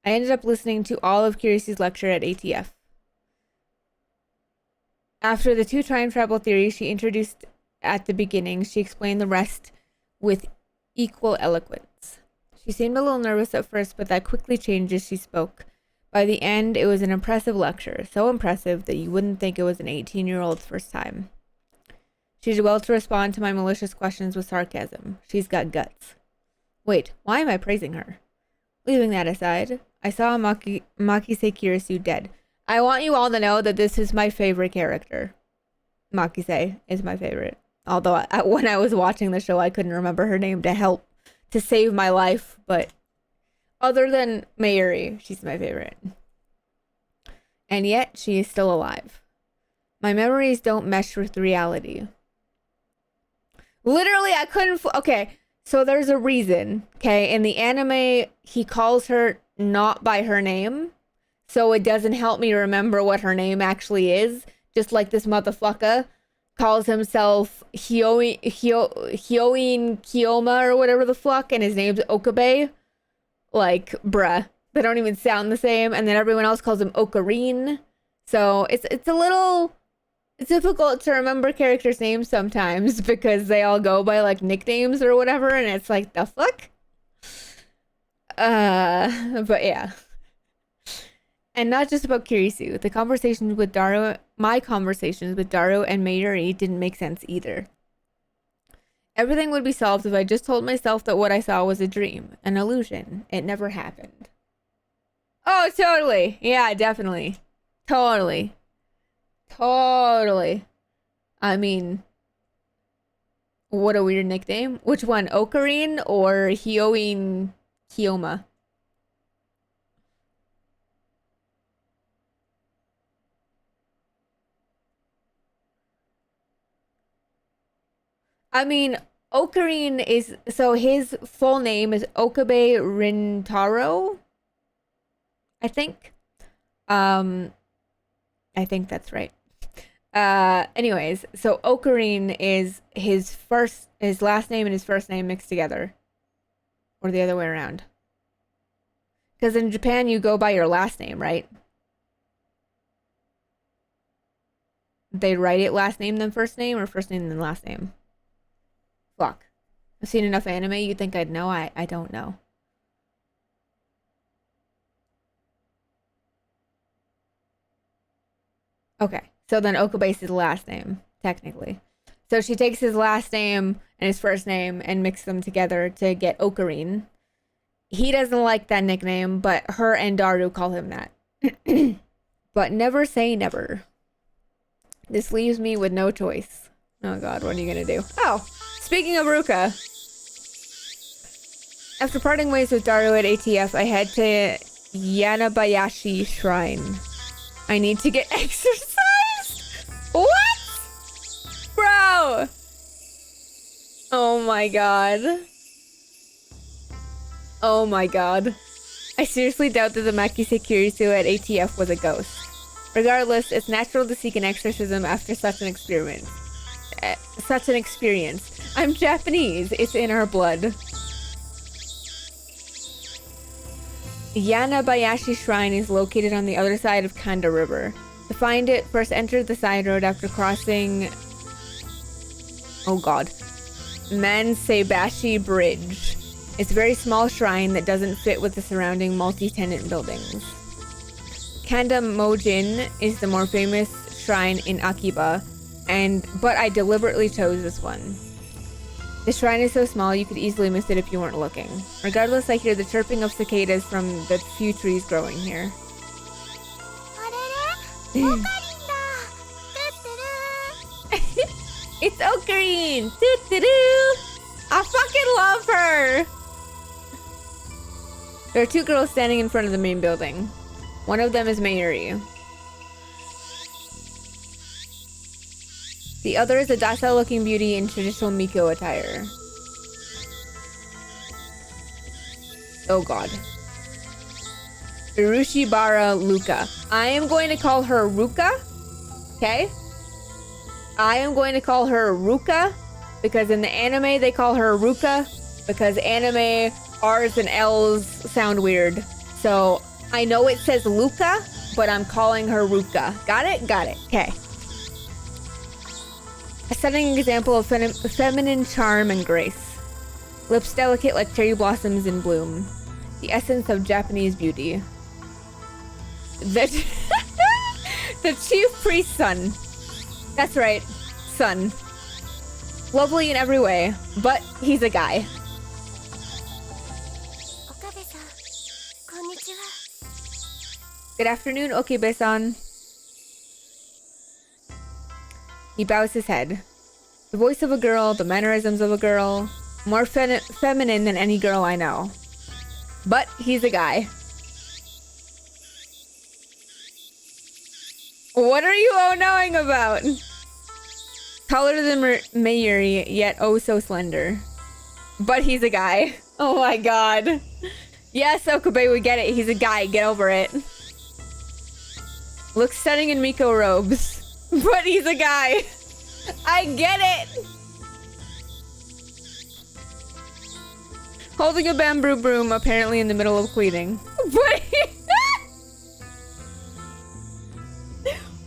I ended up listening to all of Curiousy's lecture at ATF. After the 2 time travel theories she introduced at the beginning, she explained the rest with equal eloquence. She seemed a little nervous at first, but that quickly changed as she spoke. By the end, it was an impressive lecture, so impressive that you wouldn't think it was an 18-year-old's first time. She did well to respond to my malicious questions with sarcasm. She's got guts. Wait, why am I praising her? Leaving that aside, I saw Makise Kirisu dead. I want you all to know that this is my favorite character. Makise is my favorite. Although when I was watching the show, I couldn't remember her name to save my life. But other than Mayuri, she's my favorite. And yet, she is still alive. My memories don't mesh with reality. Literally, I couldn't... Okay, so there's a reason. Okay, in the anime, he calls her not by her name. So it doesn't help me remember what her name actually is. Just like this motherfucker calls himself Hyoin Kiyoma or whatever the fuck, and his name's Okabe. Like, bruh. They don't even sound the same. And then everyone else calls him Ocarine. So it's a little difficult to remember characters' names sometimes because they all go by like nicknames or whatever, and it's like, the fuck? But yeah. And not just about Kirisu. My conversations with Daru and Mayuri didn't make sense either. Everything would be solved if I just told myself that what I saw was a dream, an illusion. It never happened. Oh, totally. Yeah, definitely. Totally. I mean, what a weird nickname. Which one? Ocarine or Hyoin Kiyoma? I mean, Ocarine is... So his full name is Okabe Rintaro? I think. I think that's right. Anyways, so Ocarine is his last name and his first name mixed together. Or the other way around. Because in Japan, you go by your last name, right? They write it last name then first name, or first name then last name? Fuck. I've seen enough anime, you'd think I'd know. I don't know. Okay, so then Okabe is his last name, technically. So she takes his last name and his first name and mixes them together to get Ocarine. He doesn't like that nickname, but her and Daru call him that. But never say never. This leaves me with no choice. Oh god, what are you gonna do? Oh, speaking of Ruka. After parting ways with Daru at ATF, I head to Yanabayashi Shrine. I need to get exercise? What? Bro! Oh my god. Oh my god. I seriously doubt that the Makise Kirisu at ATF was a ghost. Regardless, it's natural to seek an exorcism after such an experience. I'm Japanese. It's in our blood. Yanabayashi Shrine is located on the other side of Kanda River. To find it, first enter the side road after crossing... Oh god. Manseibashi Bridge. It's a very small shrine that doesn't fit with the surrounding multi-tenant buildings. Kanda Mojin is the more famous shrine in Akiba, but I deliberately chose this one. The shrine is so small you could easily miss it if you weren't looking. Regardless, I hear the chirping of cicadas from the few trees growing here. It's Ocarine! I fucking love her! There are 2 girls standing in front of the main building. One of them is Mayuri. The other is a docile-looking beauty in traditional Miko attire. Oh god. Urushibara Luka. I am going to call her Ruka. Okay? I am going to call her Ruka because in the anime they call her Ruka because anime R's and L's sound weird. So I know it says Luca, but I'm calling her Ruka. Got it? Got it. Okay. A stunning example of feminine charm and grace. Lips delicate like cherry blossoms in bloom. The essence of Japanese beauty. The chief priest's son. That's right. Son. Lovely in every way, but he's a guy. Good afternoon, Okebe-san. He bows his head. The voice of a girl, the mannerisms of a girl. More feminine than any girl I know. But he's a guy. What are you oh-knowing about? Taller than Mayuri, yet oh so slender. But he's a guy. Oh my god. Yes, Okabe, we get it. He's a guy. Get over it. Looks stunning in Miko robes. But he's a guy. I get it. Holding a bamboo broom, apparently in the middle of cleaning.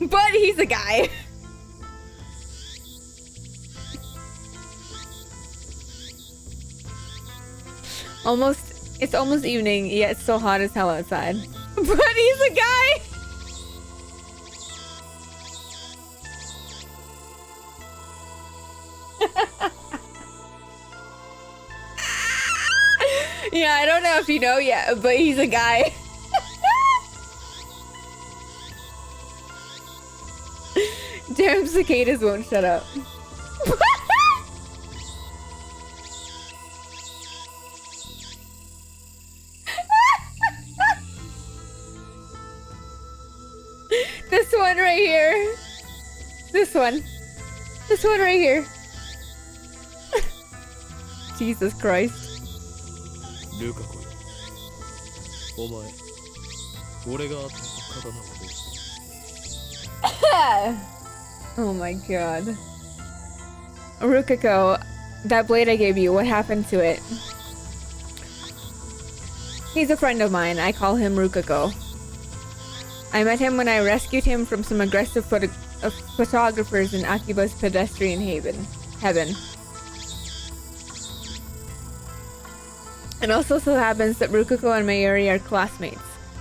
But he's a guy. It's almost evening, yet it's still hot as hell outside. But he's a guy. Yeah, I don't know if you know yet, but he's a guy. Damn cicadas won't shut up. This one right here. This one. This one right here. Jesus Christ. Oh my god. Rukako, that blade I gave you, what happened to it? He's a friend of mine. I call him Rukako. I met him when I rescued him from some aggressive photographers in Akiba's pedestrian heaven. It also so happens that Rukako and Mayuri are classmates.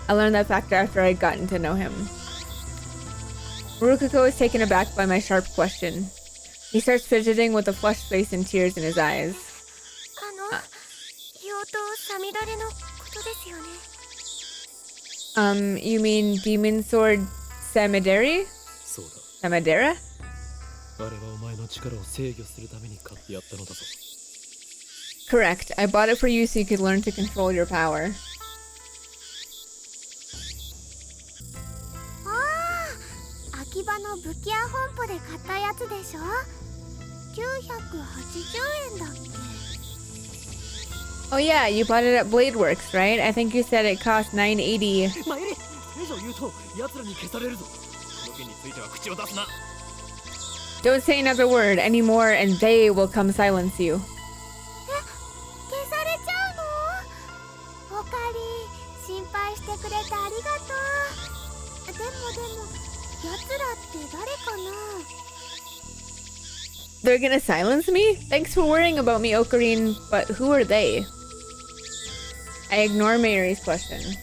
I learned that fact after I'd gotten to know him. Rukako is taken aback by my sharp question. He starts fidgeting with a flushed face and tears in his eyes. You mean Demon Sword Samidare? Samadera? Correct. I bought it for you so you could learn to control your power. Oh yeah, you bought it at Blade Works, right? I think you said it cost $980. Don't say another word anymore and they will come silence you. They're gonna silence me? Thanks for worrying about me, Ocarine, but who are they? I ignore Mayuri's question.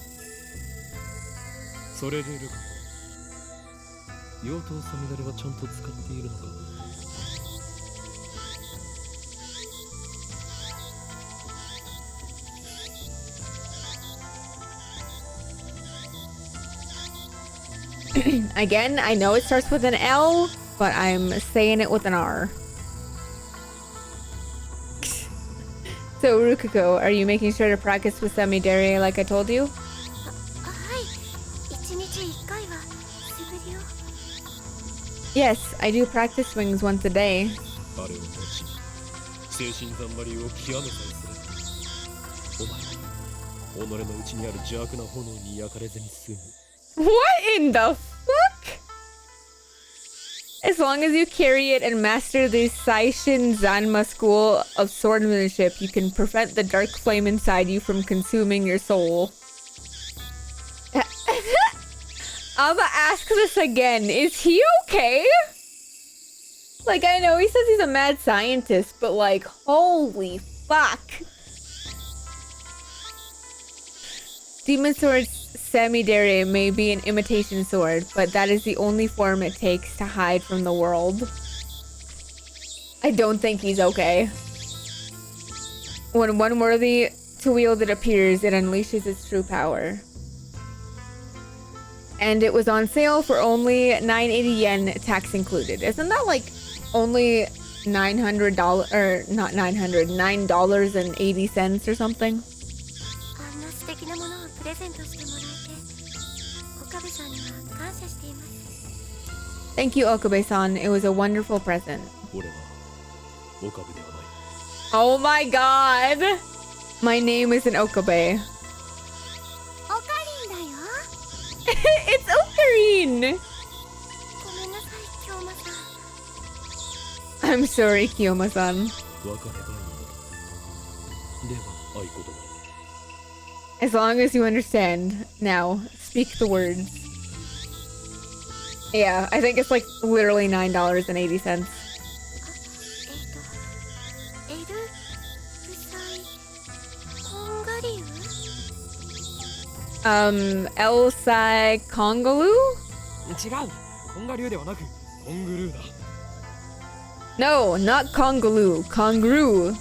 Again, I know it starts with an L, but I'm saying it with an R. So, Rukako, are you making sure to practice with Samidare like I told you? Yes, I do practice swings once a day. What in the fuck? As long as you carry it and master the Saishin Zanma school of swordsmanship, you can prevent the dark flame inside you from consuming your soul. I'ma ask this again. Is he okay? Like, I know he says he's a mad scientist, but like, holy fuck. Demon Sword's Samidare may be an imitation sword, but that is the only form it takes to hide from the world. I don't think he's okay. When one worthy to wield it appears, it unleashes its true power. And it was on sale for only 980 yen, tax included. Isn't that like only $900 or not 900, $9.80 or something? Thank you, Okabe-san. It was a wonderful present. Oh my god! My name isn't Okabe. It's Ocarine! I'm sorry, Kiyoma-san. As long as you understand. Now, speak the words. Yeah, I think it's like literally $9.80. Elsai Kongalu? No, not Kongalu. Kongroo.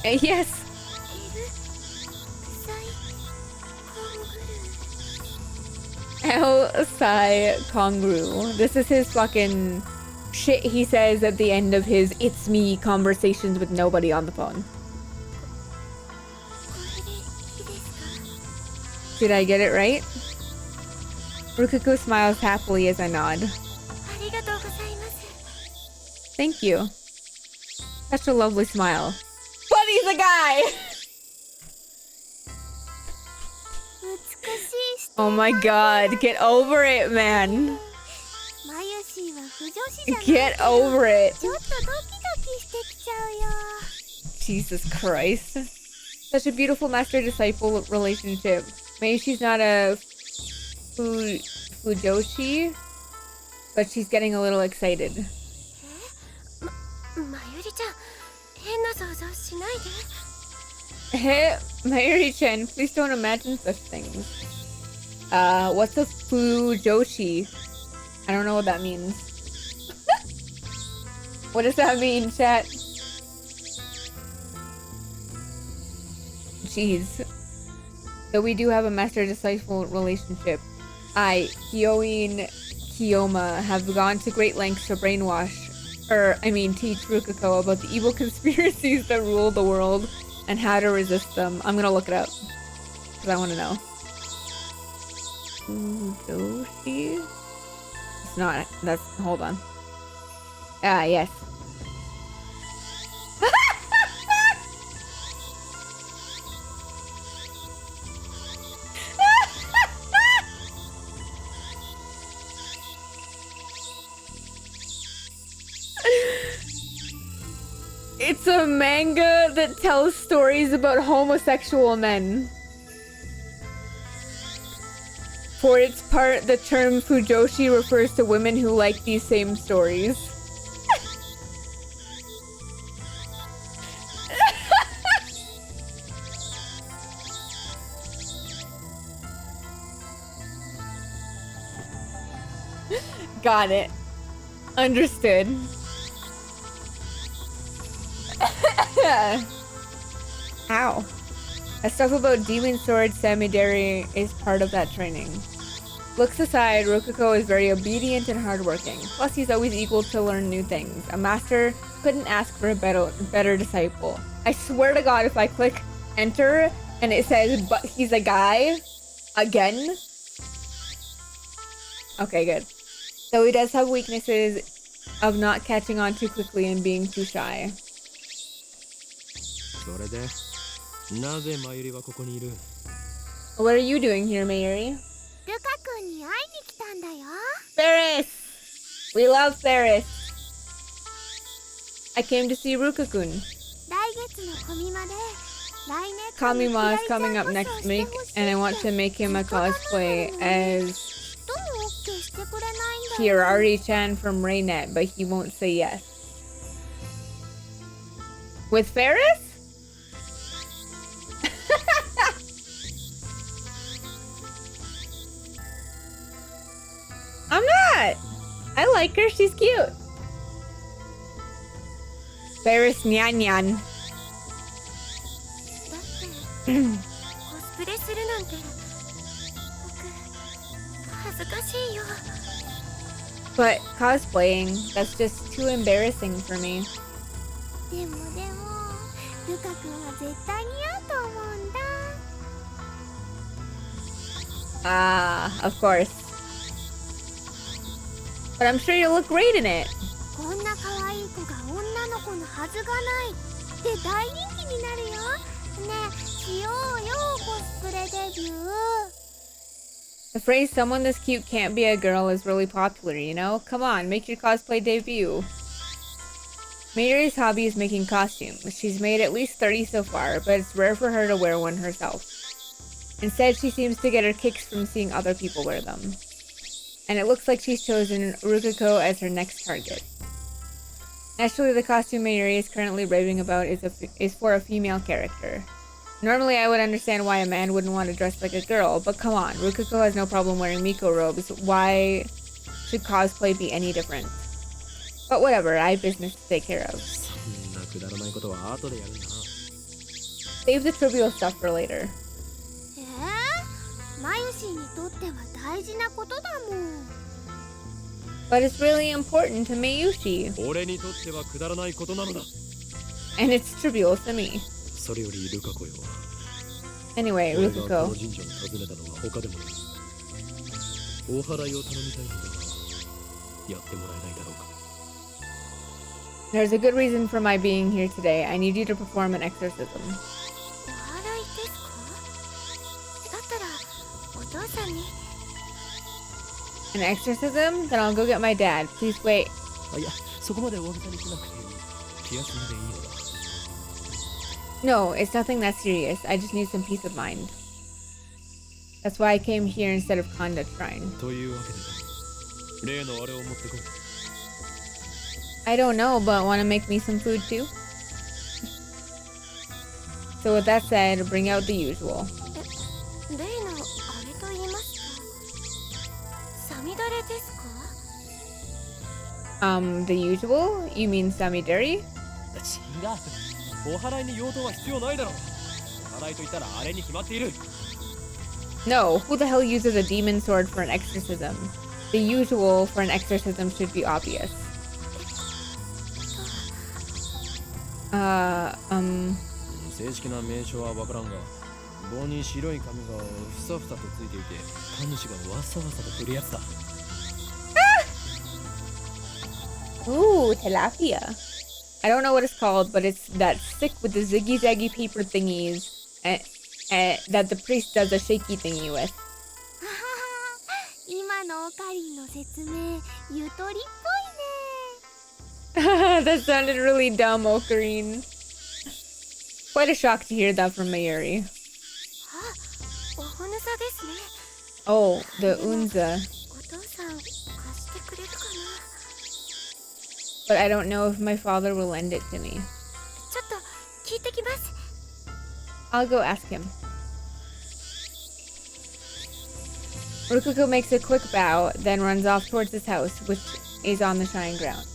Yes. Elsai Kongroo. This is his fucking shit he says at the end of his "It's me" conversations with nobody on the phone. Did I get it right? Rukuko smiles happily as I nod. Thank you. Such a lovely smile. But he's a guy! Oh my god, get over it, man. Get over it. Jesus Christ. Such a beautiful master-disciple relationship. Maybe she's not a Fujoshi, but she's getting a little excited. Hey, Mayuri-chan, please don't imagine such things. What's a Fujoshi? I don't know what that means. What does that mean, chat? Jeez. So we do have a master-disciple relationship. Hyo and Kiyoma have gone to great lengths to teach Rukuko about the evil conspiracies that rule the world and how to resist them. I'm gonna look it up because I want to know. Fujoshi? It's not. That's. Hold on. Yes. It's a manga that tells stories about homosexual men. For its part, the term Fujoshi refers to women who like these same stories. Got it. Understood. Ow. That stuff about Demon Sword Samidare is part of that training. Looks aside, Rokuko is very obedient and hardworking. Plus, he's always eager to learn new things. A master couldn't ask for a better disciple. I swear to God, if I click enter and it says, but he's a guy, again. Okay, good. So he does have weaknesses of not catching on too quickly and being too shy. What are you doing here, Mayuri? Ferris! We love Ferris! I came to see Ruka-kun. Kamima is coming up next week, and I want to make him a cosplay as Hirari-chan from Raynet, but he won't say yes. With Ferris? I'm not! I like her, she's cute. Ferris Nyan Nyan. But cosplaying, that's just too embarrassing for me. Ah, of course. But I'm sure you'll look great in it. The phrase "someone this cute can't be a girl" is really popular, you know? Come on, make your cosplay debut. Mayuri's hobby is making costumes. She's made at least 30 so far, but it's rare for her to wear one herself. Instead, she seems to get her kicks from seeing other people wear them. And it looks like she's chosen Rukuko as her next target. Naturally, the costume Mayuri is currently raving about is for a female character. Normally, I would understand why a man wouldn't want to dress like a girl, but come on, Rukuko has no problem wearing Miko robes. Why should cosplay be any different? But whatever, I have business to take care of. Save the trivial stuff for later. But it's really important to Mayushi. And it's trivial to me. Anyway, Rukuko. There's a good reason for my being here today. I need you to perform an exorcism. An exorcism? Then I'll go get my dad. Please wait. No, it's nothing that serious. I just need some peace of mind. That's why I came here instead of Conduct Shrine. I don't know, but want to make me some food too? So with that said, bring out the usual. The usual? You mean Samidari? No, who the hell uses a demon sword for an exorcism? The usual for an exorcism should be obvious. Ooh, tilapia. I don't know what it's called, but it's that stick with the ziggy-zaggy paper thingies that the priest does a shaky thingy with. That sounded really dumb, Ocarine. Quite a shock to hear that from Mayuri. Oh, the unza. But I don't know if my father will lend it to me. I'll go ask him. Rukuko makes a quick bow, then runs off towards his house, which is on the Shrine ground.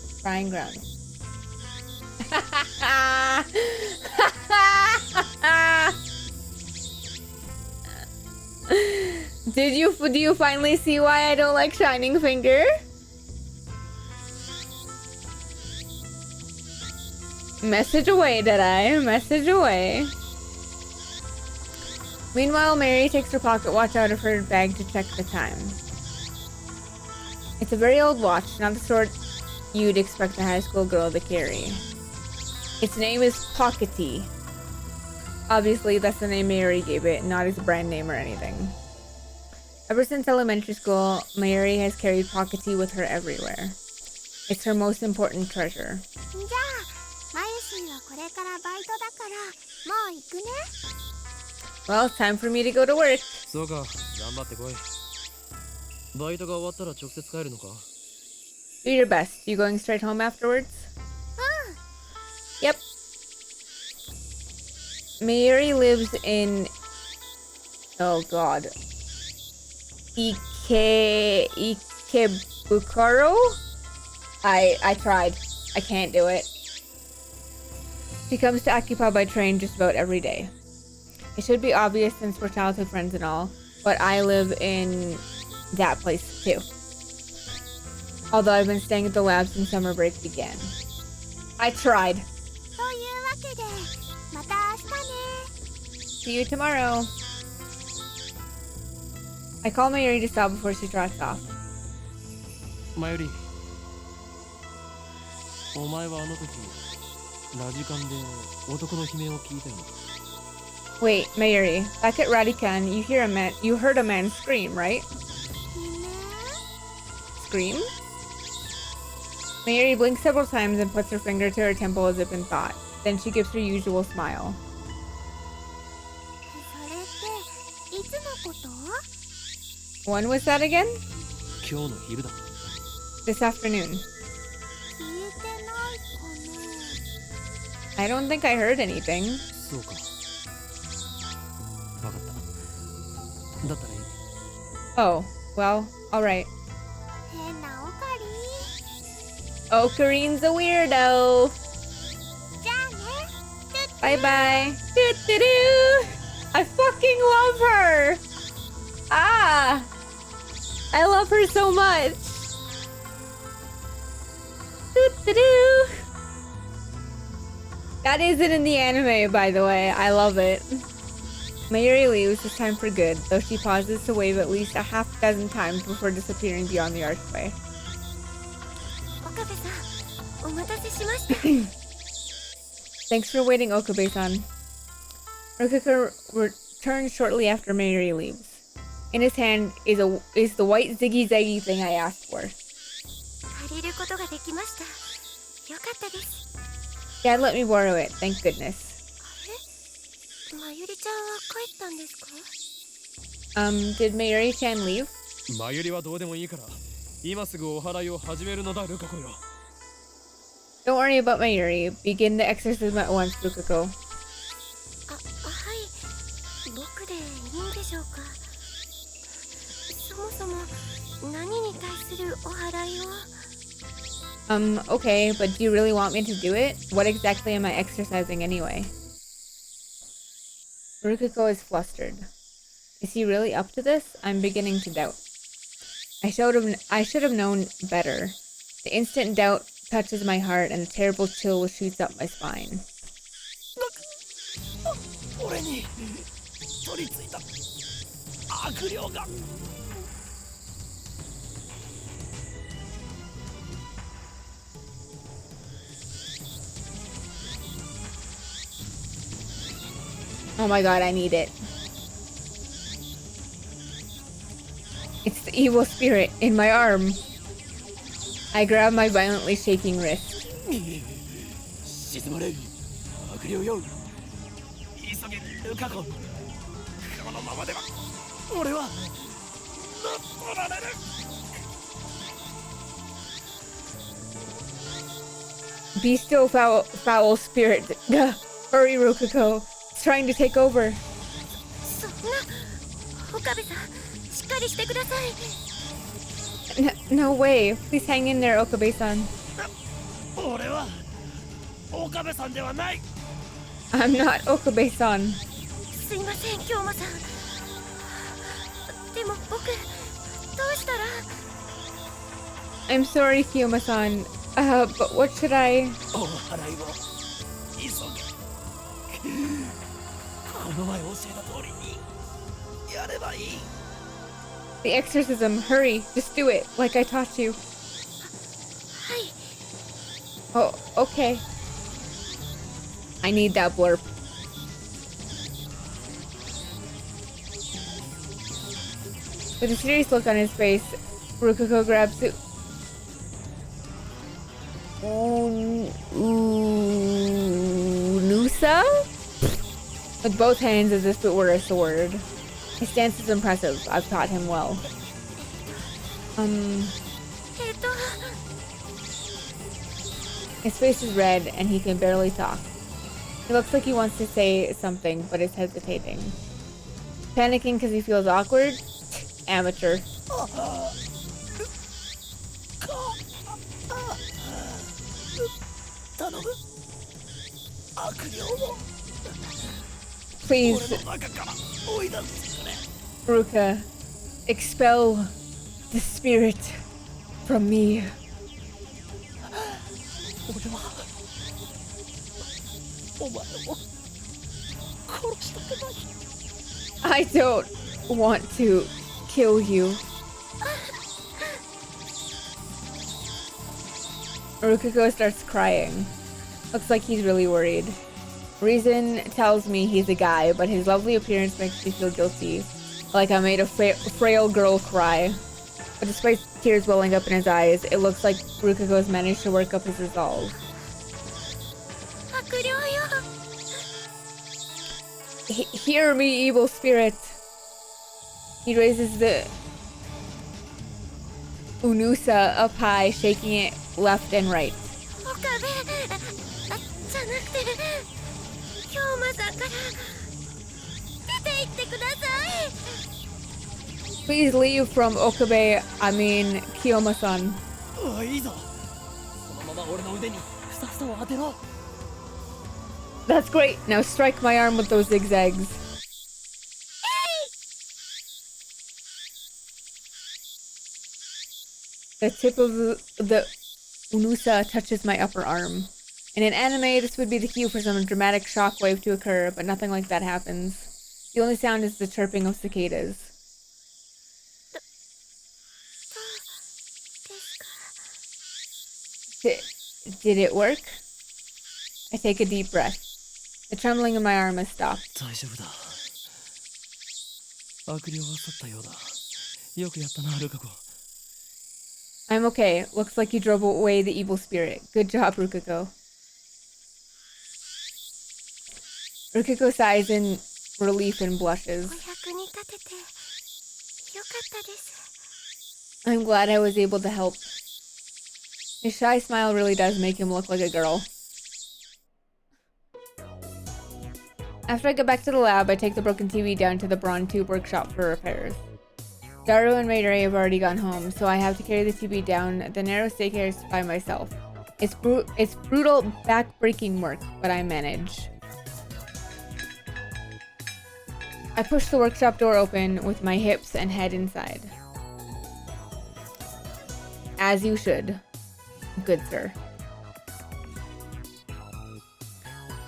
Do you finally see why I don't like Shining Finger? Message away, Deadeye. Message away. Meanwhile, Mary takes her pocket watch out of her bag to check the time. It's a very old watch, not the sort you'd expect a high school girl to carry. Its name is Pockety. Obviously, that's the name Mary gave it, not its brand name or anything. Ever since elementary school, Mary has carried Pockety with her everywhere. It's her most important treasure. Well, it's time for me to go to work. そうか、頑張ってこい。バイトが終わったら直接帰るのか？ Do your best. You going straight home afterwards? Yep. Mayuri lives in... Oh god. Ikebukuro? I tried. I can't do it. She comes to Akipa by train just about every day. It should be obvious since we're childhood friends and all, but I live in that place too. Although I've been staying at the lab since summer break began. I tried. See you tomorrow. I call Mayuri to stop before she trots off. マユリ、お前はあの時ラジカンで男の悲鳴を聞いたよ。 Wait, Mayuri, back at Radican, you heard a man scream, right? Scream? Mayuri blinks several times and puts her finger to her temple as if in thought. Then she gives her usual smile. When was that again? 今日の昼だ。 This afternoon. I don't think I heard anything. そうか。わかった。だったらいい。 Oh, well, alright. Okarine's a weirdo. Bye bye. Doo-doo-doo. I fucking love her. Ah, I love her so much. Doo-doo-doo. That isn't in the anime, by the way. I love it. Mayuri leaves this time for good, though she pauses to wave at least a half dozen times before disappearing beyond the archway. Thanks for waiting, Okabe-san. Rokuko returns shortly after Mayuri leaves. In his hand is the white ziggy-zaggy thing I asked for. Dad let me borrow it, thank goodness. Did Mayuri-chan leave? マユリはどうでもいいから、今すぐお祓いを始めるのだ、ルカコよ。 Don't worry about Mayuri. Begin the exorcism at once, Rukuko. Okay, but do you really want me to do it? What exactly am I exercising anyway? Rukuko is flustered. Is he really up to this? I'm beginning to doubt. I should have known better. The instant doubt touches my heart and a terrible chill shoots up my spine. Oh my god, I need it. It's the evil spirit in my arm. I grab my violently shaking wrist. Be still, foul spirit. Gah. Hurry, Rokuko. It's trying to take over. No way. Please hang in there, Okabe-san. I'm not Okabe-san. I'm sorry, Kiyoma-san. But what should I... The exorcism, hurry, just do it, like I taught you. Oh, okay. I need that blurb. With a serious look on his face, Rukuko grabs it. Nusa? with both hands as if it were a sword. His stance is impressive. I've taught him well. His face is red and he can barely talk. He looks like he wants to say something, but is hesitating. Panicking because he feels awkward? Amateur. Please, Ruka, expel the spirit from me. I don't want to kill you. Rukiko starts crying. Looks like he's really worried. Reason tells me he's a guy, but his lovely appearance makes me feel guilty. Like I made a frail girl cry. But despite tears welling up in his eyes, it looks like Rukiko's managed to work up his resolve. Hear me, evil spirit. He raises the Unusa up high, shaking it left and right. Please leave from Okabe, I mean Kiyoma-san. That's great. Now strike my arm with those zigzags. The tip of the Unusa touches my upper arm. In an anime, this would be the cue for some dramatic shockwave to occur, but nothing like that happens. The only sound is the chirping of cicadas. Did it work? I take a deep breath. The trembling in my arm has stopped. I'm okay. Looks like you drove away the evil spirit. Good job, Rukiko. Rukiko sighs in relief and blushes. I'm glad I was able to help. His shy smile really does make him look like a girl. After I get back to the lab, I take the broken TV down to the Brawn Tube workshop for repairs. Daru and Maidare have already gone home, so I have to carry the TV down the narrow staircase by myself. It's brutal, back-breaking work, but I manage. I push the workshop door open with my hips and head inside. As you should, good sir.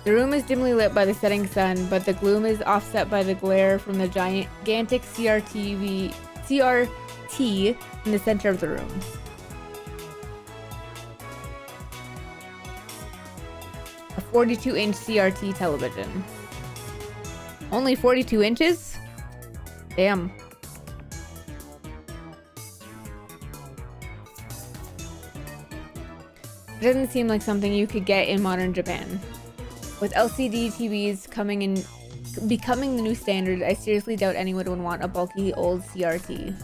The room is dimly lit by the setting sun, but the gloom is offset by the glare from the gigantic CRT in the center of the room. A 42-inch CRT television. Only 42 inches? Damn. It doesn't seem like something you could get in modern Japan. With LCD TVs becoming the new standard, I seriously doubt anyone would want a bulky old CRT.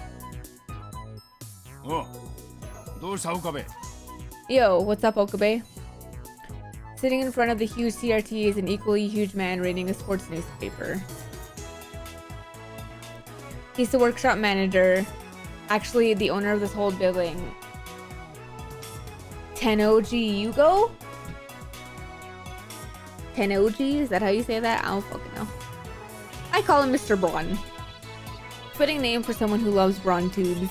Yo, what's up, Okabe? Sitting in front of the huge CRT is an equally huge man reading a sports newspaper. He's the workshop manager, actually the owner of this whole building. Tenoji Yugo? Tenoji? Is that how you say that? I don't fucking know. I call him Mr. Brawn. Fitting name for someone who loves Brawn tubes.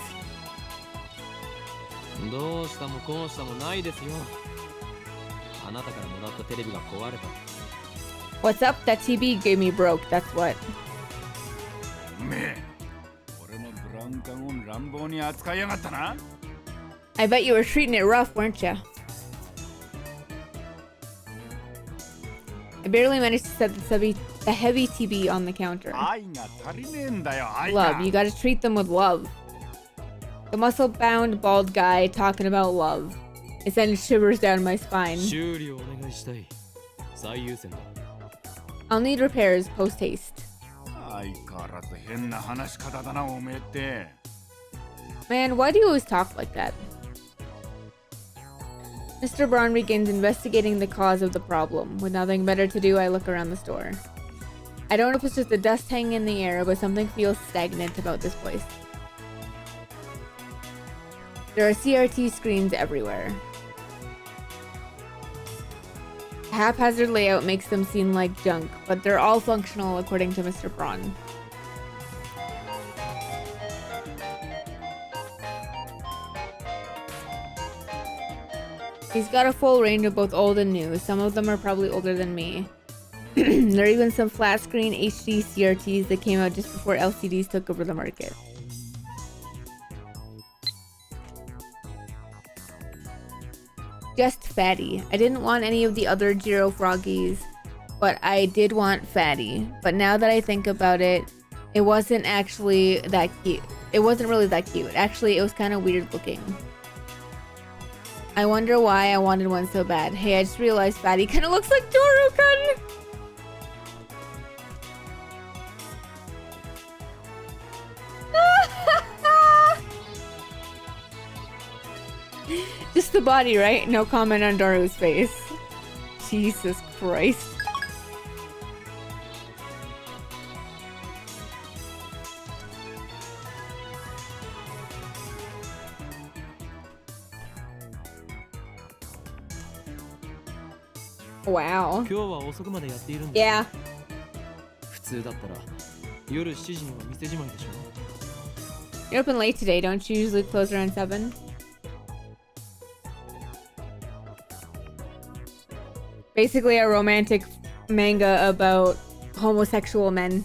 What's up? That TV gave me broke, that's what. I bet you were treating it rough, weren't you? I barely managed to set the heavy TV on the counter. Love, you gotta treat them with love. The muscle-bound bald guy talking about love. It sends shivers down my spine. I'll need repairs post haste. 相変わらず変な話し方だなおめえって。 Man, why do you always talk like that? Mr. Braun begins investigating the cause of the problem. With nothing better to do, I look around the store. I don't know if it's just the dust hanging in the air, but something feels stagnant about this place. There are CRT screens everywhere. The haphazard layout makes them seem like junk, but they're all functional according to Mr. Braun. He's got a full range of both old and new. Some of them are probably older than me. There are even some flat screen HD CRTs that came out just before LCDs took over the market. Just Fatty. I didn't want any of the other Jiro Froggies, but I did want Fatty. But now that I think about it, it wasn't actually that cute. It wasn't really that cute. Actually, it was kind of weird looking. I wonder why I wanted one so bad. Hey, I just realized Fatty kind of looks like Doru-kun! Just the body, right? No comment on Doru's face. Jesus Christ. Wow. 今日は遅くまでやっているんだ。 Yeah. 普通だったら夜7時には店じまいでしょ。 You're open late today. Don't you usually close around 7? Basically a romantic manga about homosexual men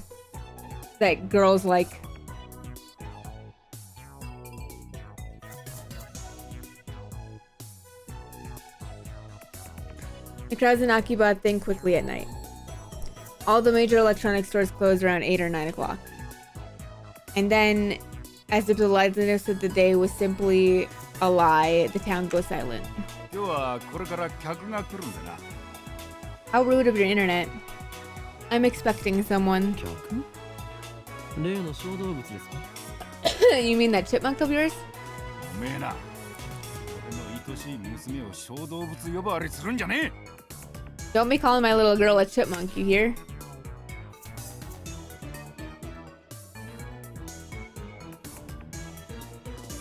that girls like. The crowds in Akiba think quickly at night. All the major electronic stores close around 8 or 9 o'clock. And then, as if the liveliness of the day was simply a lie, the town goes silent. 今日はこれから客が来るんだな。 How rude of your internet. I'm expecting someone. 客？例の小動物ですか？ You mean that chipmunk of yours? おめえな。俺の愛しい娘を小動物呼ばわりするんじゃねえ。 Don't be calling my little girl a chipmunk, you hear?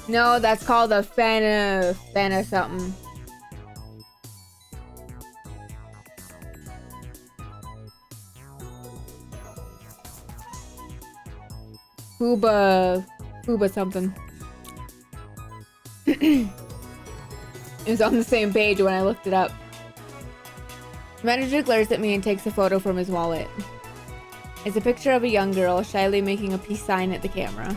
No, that's called a fana something. Fuba something. It was on the same page when I looked it up. The manager glares at me and takes a photo from his wallet. It's a picture of a young girl shyly making a peace sign at the camera.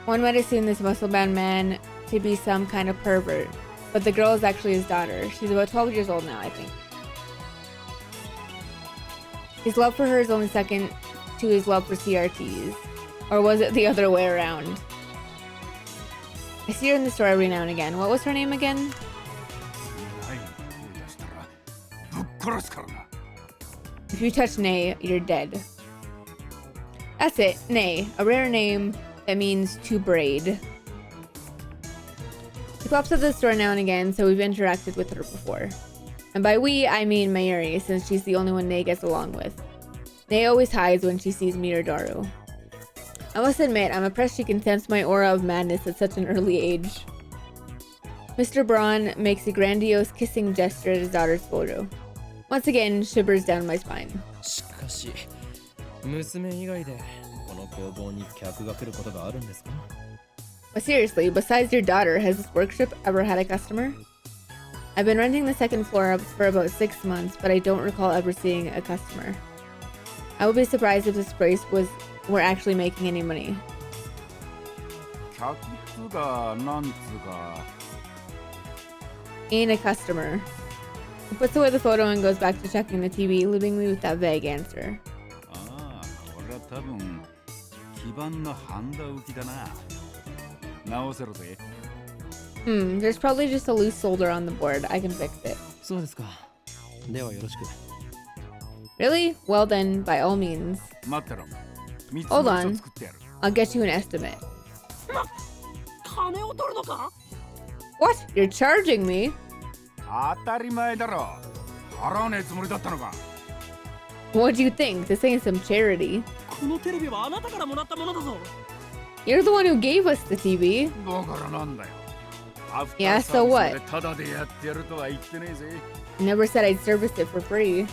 One might assume this muscle-bound man to be some kind of pervert, but the girl is actually his daughter. She's about 12 years old now, I think. His love for her is only second to his love for CRTs. Or was it the other way around? I see her in the store every now and again. What was her name again? 手出したらぶっ殺すからな。 If you touch Nay, you're dead. That's it, Nay, a rare name that means to braid. She pops up at the store now and again, so we've interacted with her before. And by we, I mean Mayuri, since she's the only one Nay gets along with. Nay always hides when she sees me or Daru. I must admit, I'm impressed she can sense my aura of madness at such an early age. Mr. Braun makes a grandiose kissing gesture at his daughter's photo. Once again, shivers down my spine. しかし、娘以外でこの工房に客が来ることがあるんですか？ But seriously, besides your daughter, has this workshop ever had a customer? I've been renting the second floor up for about 6 months, but I don't recall ever seeing a customer. I would be surprised if this place were actually making any money. 客っつうかなんつうか。 Ain't a customer. He puts away the photo and goes back to checking the TV, leaving me with that vague answer. ああ、これは多分基盤のハンダ浮きだな。直せろぜ。There's probably just a loose solder on the board. I can fix it. そうですか。ではよろしく。Really? Well then, by all means. 待ってろ。3つ Hold の on. 嘘作ってやる。 I'll get you an estimate. 金を取るのか？ What? You're charging me? 当たり前だろ。払わねえつもりだったのか。 What do you think? This ain't some charity. このテレビはあなたからもらったものだぞ。 You're the one who gave us the TV. だからなんだよ。アフタ Yeah, ーサー so ビス what? までタダでやってやるとは言ってねえぜ。 Never said I'd service it for free.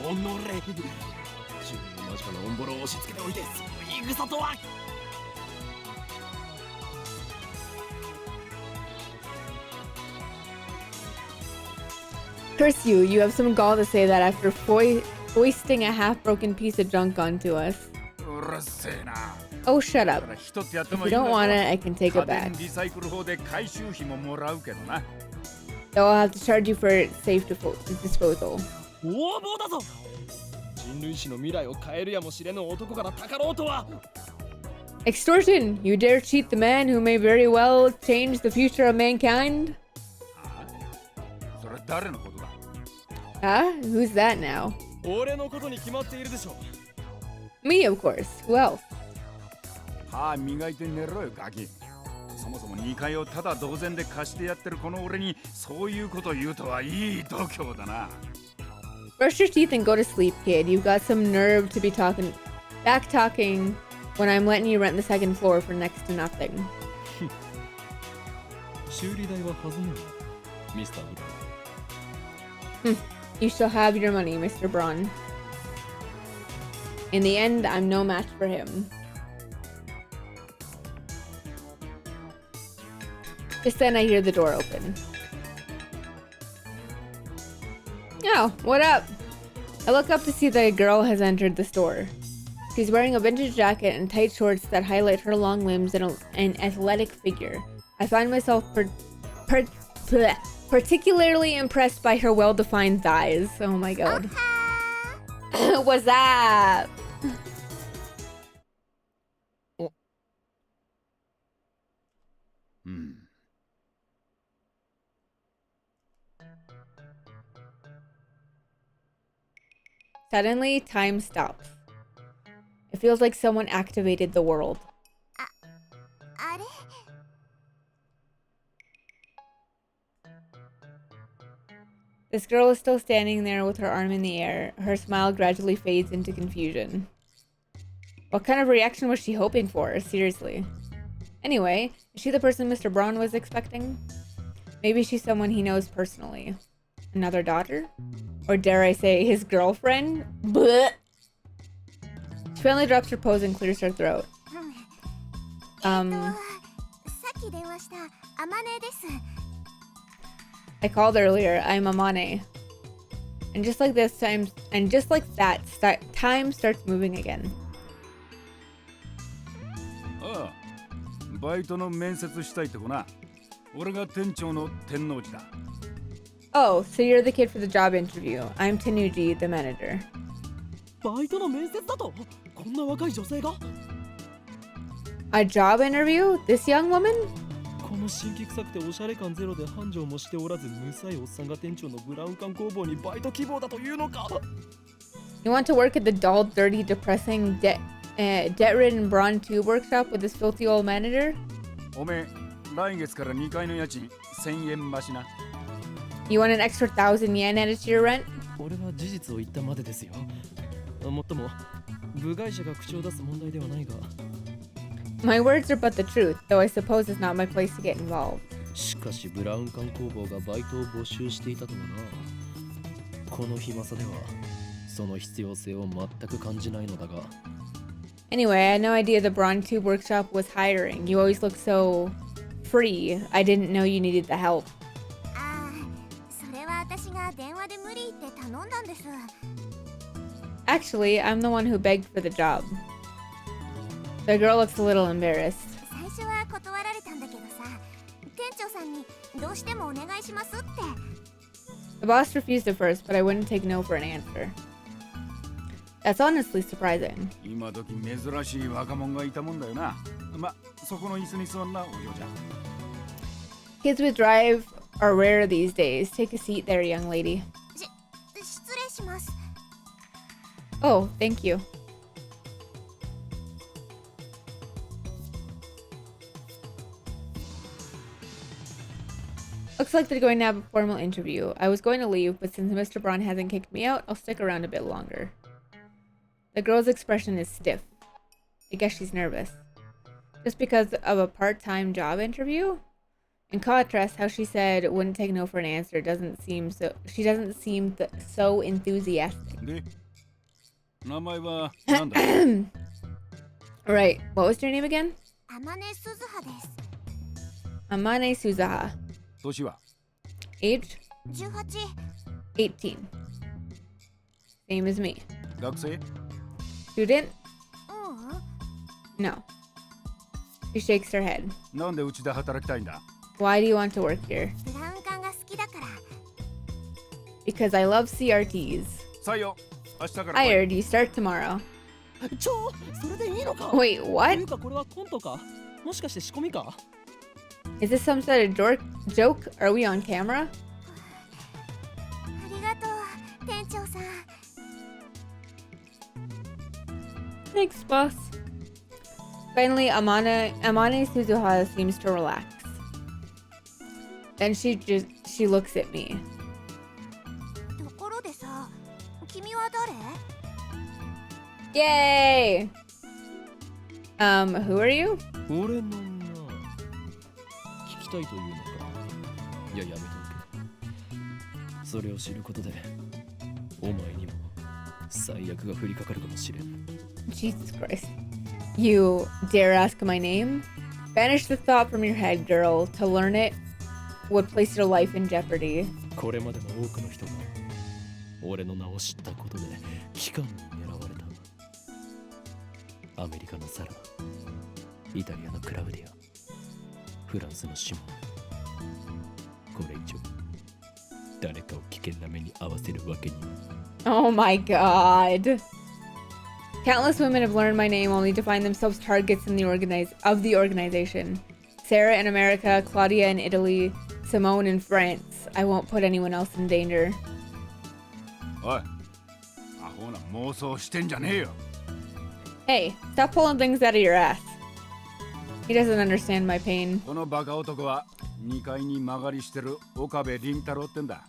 おのれ。自分の間近なオンボロを押し付けておいて、その言い草とは。 Curse you, you have some gall to say that after foisting a half-broken piece of junk onto us. うるせえな。 Oh, shut だ up. から一つやっても If い you いんだ don't ぞ。 want it, I can take it 家 back. 電リサイクル法で回収費ももらうけどな。 Though I'll have to charge you for safe disposal. 横暴だぞ。人類史の未来を変えるやもしれぬ男からたかろうとは。 Extortion! You dare cheat the man who may very well change the future of mankind? それ誰のことだ。 Huh? Who's that now? 俺のことに決まっているでしょ。 Me, of course. Who else? 歯磨いて寝ろよガキ。そもそも2階をただ同然で貸してやってるこの俺にそういうこと言うとはいい度胸だな。 Brush your teeth and go to sleep, kid. You've got some nerve to be back talking when I'm letting you rent the second floor for next to nothing. 修理代は弾むよ、ミスターブラウン。 You shall have your money, Mr. Braun. In the end, I'm no match for him. Just then I hear the door open. Oh, what up? I look up to see that a girl has entered the store. She's wearing a vintage jacket and tight shorts that highlight her long limbs and an athletic figure. I find myself particularly impressed by her well-defined thighs. Oh my god. What's up? Suddenly, time stops. It feels like someone activated the world. あれ This girl is still standing there with her arm in the air. Her smile gradually fades into confusion. What kind of reaction was she hoping for? Seriously. Anyway, is she the person Mr. Braun was expecting? Maybe she's someone he knows personally. Another daughter? Or dare I say, his girlfriend? Blech! She finally drops her pose and clears her throat. さっき電話したアマネです。 I called earlier. I'm Amane. And just like that, time starts moving again. ああ、バイトの面接したいって子な。俺が店長の天王寺だ。 Oh, so you're the kid for the job interview. I'm Tanuji, the manager. バイトの面接だと？こんな若い女性が？ A job interview? This young woman? この新規臭くておしゃれ感ゼロで繁盛もしておらずむさいおっさんが店長のブラウン管工房にバイト希望だというのか？ You want to work at the dull, dirty, depressing, debt-ridden Braun Tube workshop with this filthy old manager? おめえ、来月から2階の家賃1000円増しな。 You want an extra 1,000 yen added to your rent? 俺は事実を言ったまでですよ。もっとも部外者が口を出す問題ではないが。 My words are but the truth, though I suppose it's not my place to get involved. しかしブラウン管工房がバイトを募集していたとはな。この暇さではその必要性を全く感じないのだが。 Anyway, I had no idea the Braun Tube workshop was hiring. You always look so free. I didn't know you needed the help. ああ、それは私が電話で無理って頼んだんです。 Actually, I'm the one who begged for the job. The girl looks a little embarrassed. 最初は断られたんだけどさ、店長さんにどうしてもお願いしますって。 The boss refused at first, but I wouldn't take no for an answer. That's honestly surprising. 今時珍しい若者がいたもんだよな。ま、そこの椅子に座んな、お嬢ちゃん。 Kids with drive are rare these days. Take a seat there, young lady. 失礼します。Oh, thank you. Looks like they're going to have a formal interview. I was going to leave, but since Mr. Braun hasn't kicked me out, I'll stick around a bit longer. The girl's expression is stiff. I guess she's nervous. Just because of a part-time job interview? In contrast, how she said it wouldn't take no for an answer doesn't seem so... She doesn't seem so enthusiastic. で、名前はなんだ Right. What was your name again? 天音鈴葉です。 Amane Suzaha. 年は Age? 18。 18. Same as me. 学生 Student? ううん。 No. She shakes her head. なんでうちで働きたいんだ Why do you want to work here? ブラウン管が好きだから。 Because I love CRTs. 採用明日から来い Hired, you start tomorrow. それでいいのか Wait, と what? いうかこれはコントかもしかして仕込みか Is this some sort of joke? Are we on camera? ありがとう、店長さん。 Thanks, boss. Finally, Amane Suzuha seems to relax. Then she looks at me. ところでさ、君は誰？ Yay! Who are you? 俺のな聞きたいというのかいややめておけそれを知ることでお前にも最悪が降りかかるかもしれん Jesus Christ. You dare ask my name? Banish the thought from your head, girl. To learn it would place your life in jeopardy. これまでも多くの人が俺の名を知ったことで機関に狙われたアメリカのサライタリアのクラウディアフランスのシモンこれ以上誰かを危険な目に遭わせるわけには Oh my god. Countless women have learned my name only to find themselves targets in the organization. Sarah in America, Claudia in Italy, Simone in France. I won't put anyone else in danger. おいアホな妄想してんじゃねえよ Hey, stop pulling things out of your ass. He doesn't understand my pain. このバカ男は2階に間借りしてる岡部倫太郎ってんだ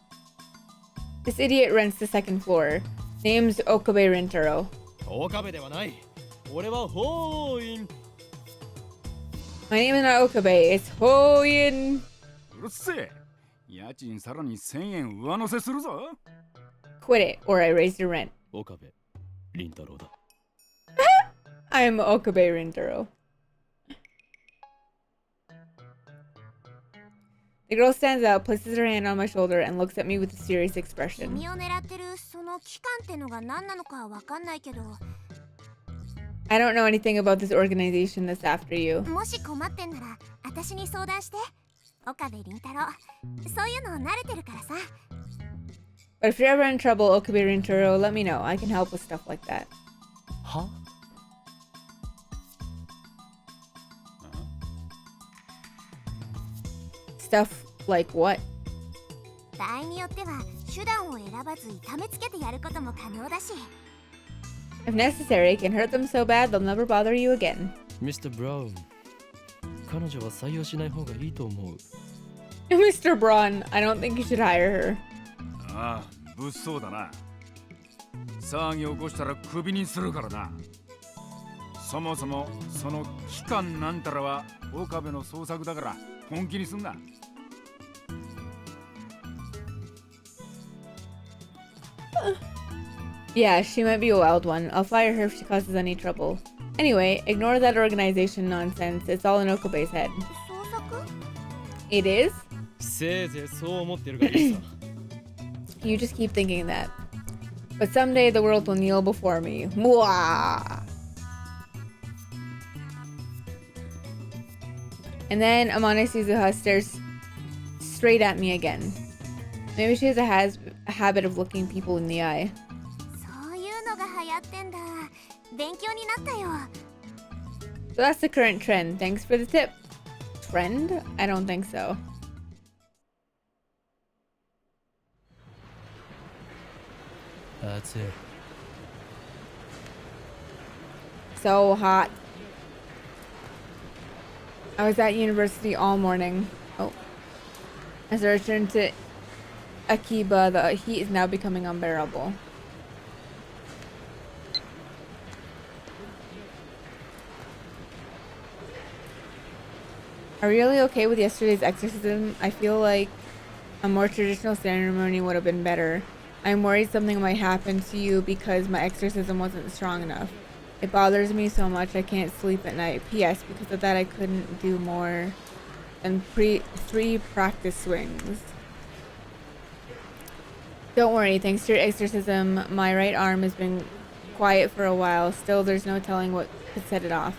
This idiot rents the second floor. Name's Okabe Rintaro. 岡部ではない俺はホーイン My name is not Okabe, it's Hoyin. うるせえ家賃さらに1000円上乗せするぞ Quit it, or I raise your rent. 岡部倫太郎だ I'm Okabe Rintaro. The girl stands up, places her hand on my shoulder, and looks at me with a serious expression. 君を狙ってるその機関ってのが何なのかわかんないけど、 I don't know anything about this organization that's after you. もし困ってんなら私に相談して。岡部倫太郎、そういうの慣れてるからさ。 But if you're ever in trouble, Okabe Rintaro, let me know. I can help with stuff like that. は Stuff like what? 場合によっては手段を選ばず痛めつけてやることも可能だし。 If necessary, it can hurt them so bad they'll never bother you again. ミスター・ブラウン彼女は採用しない方がいいと思う Mr. Braun, I don't think you should hire her. ああ物騒だな騒ぎ起こしたらクビにするからなそもそもその機関なんたらは岡部の創作だから本気にすんな Yeah, she might be a wild one. I'll fire her if she causes any trouble. Anyway, ignore that organization nonsense. It's all in Okabe's head. 創作？ It is? せいぜいそう思ってるがいいさ You just keep thinking that. But someday the world will kneel before me. Mwah! And then Amane Suzuha stares straight at me again. Maybe she has a habit of looking people in the eye. そういうのが流行ってんだ。勉強になったよ。 So that's the current trend. Thanks for the tip. Trend? I don't think so. That's it So hot. I was at university all morning. Oh. As I returned to Akiba, the heat is now becoming unbearable. Are you really okay with yesterday's exorcism? I feel like a more traditional ceremony would have been better. I'm worried something might happen to you because my exorcism wasn't strong enough. It bothers me so much I can't sleep at night. P.S. Because of that I couldn't do more than 3 practice swings. Don't worry, thanks to your exorcism, my right arm has been quiet for a while. Still, there's no telling what could set it off.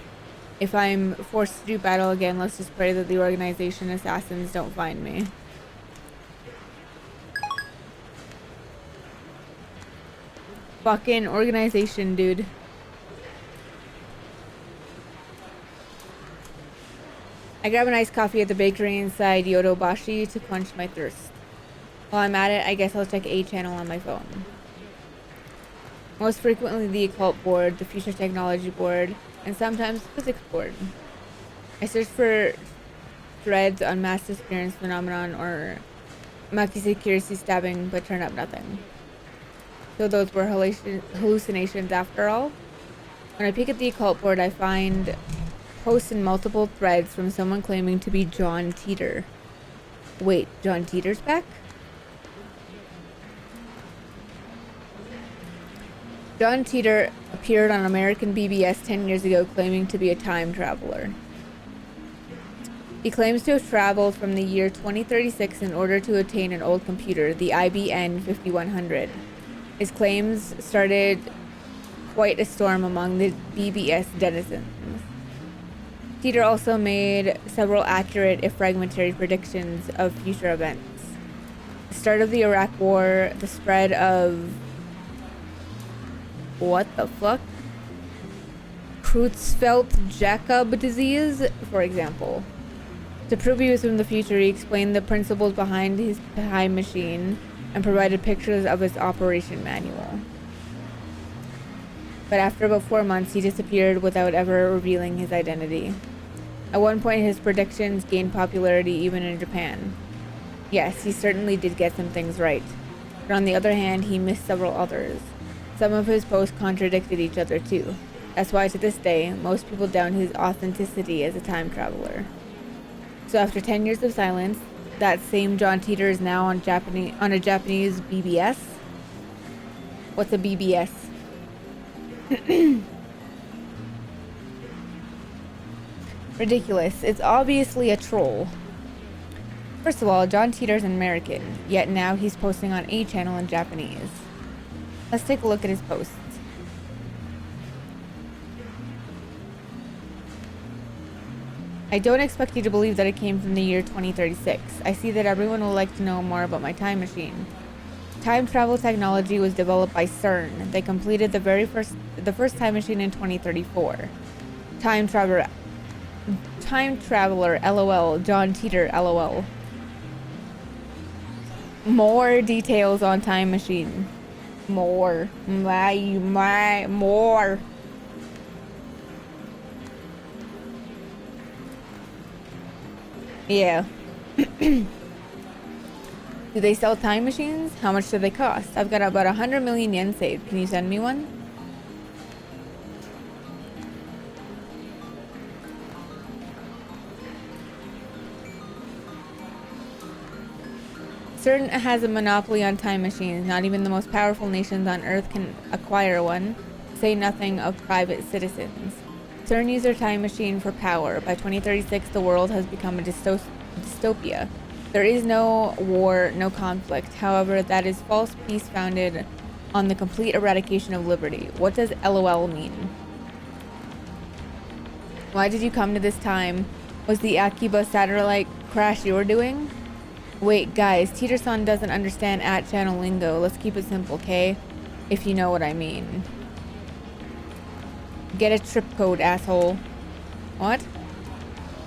If I'm forced to do battle again, let's just pray that the organization assassins don't find me. Fucking organization, dude. I grab an iced coffee at the bakery inside Yodobashi to quench my thirst. While I'm at it, I guess I'll check A channel on my phone. Most frequently the occult board, the future technology board, and sometimes the physics board. I search for threads on mass disappearance phenomenon or Makisakirisi stabbing, but turn up nothing. So those were hallucinations after all. When I peek at the occult board, I find posts in multiple threads from someone claiming to be John Teeter. Wait, John Teeter's back? John Teeter appeared on American BBS 10 years ago claiming to be a time traveler. He claims to have traveled from the year 2036 in order to attain an old computer, the IBM 5100. His claims started quite a storm among the BBS denizens. Teeter also made several accurate, if fragmentary, predictions of future events. The start of the Iraq War, the spread of... what the fuck? Creutzfeldt-Jakob disease, for example. To prove he was from the future, he explained the principles behind his time machine and provided pictures of his operation manual. But after about 4 months, he disappeared without ever revealing his identity. At one point, his predictions gained popularity even in Japan. Yes, he certainly did get some things right. But on the other hand, he missed several others. Some of his posts contradicted each other too. That's why to this day, most people doubt his authenticity as a time traveler. So after 10 years of silence, that same John Teeter is now on a Japanese BBS. What's a BBS? Ridiculous. It's obviously a troll. First of all, John Teeter's an American, yet now he's posting on A channel in Japanese. Let's take a look at his posts. I don't expect you to believe that it came from the year 2036. I see that everyone would like to know more about my time machine. Time travel technology was developed by CERN. They completed the first time machine in 2034. Time traveler, LOL. John Teeter, LOL. More details on time machine. More. More. Yeah. Do they sell time machines? How much do they cost? I've got about 100 million yen saved. Can you send me one? CERN has a monopoly on time machines. Not even the most powerful nations on Earth can acquire one, say nothing of private citizens. CERN used their time machine for power. By 2036, the world has become a dystopia. There is no war, no conflict. However, that is false peace founded on the complete eradication of liberty. What does LOL mean? Why did you come to this time? Was the Akiba satellite crash you were doing? Wait, guys, Teeter-san doesn't understand @channel lingo. Let's keep it simple, okay? If you know what I mean. Get a trip code, asshole. What?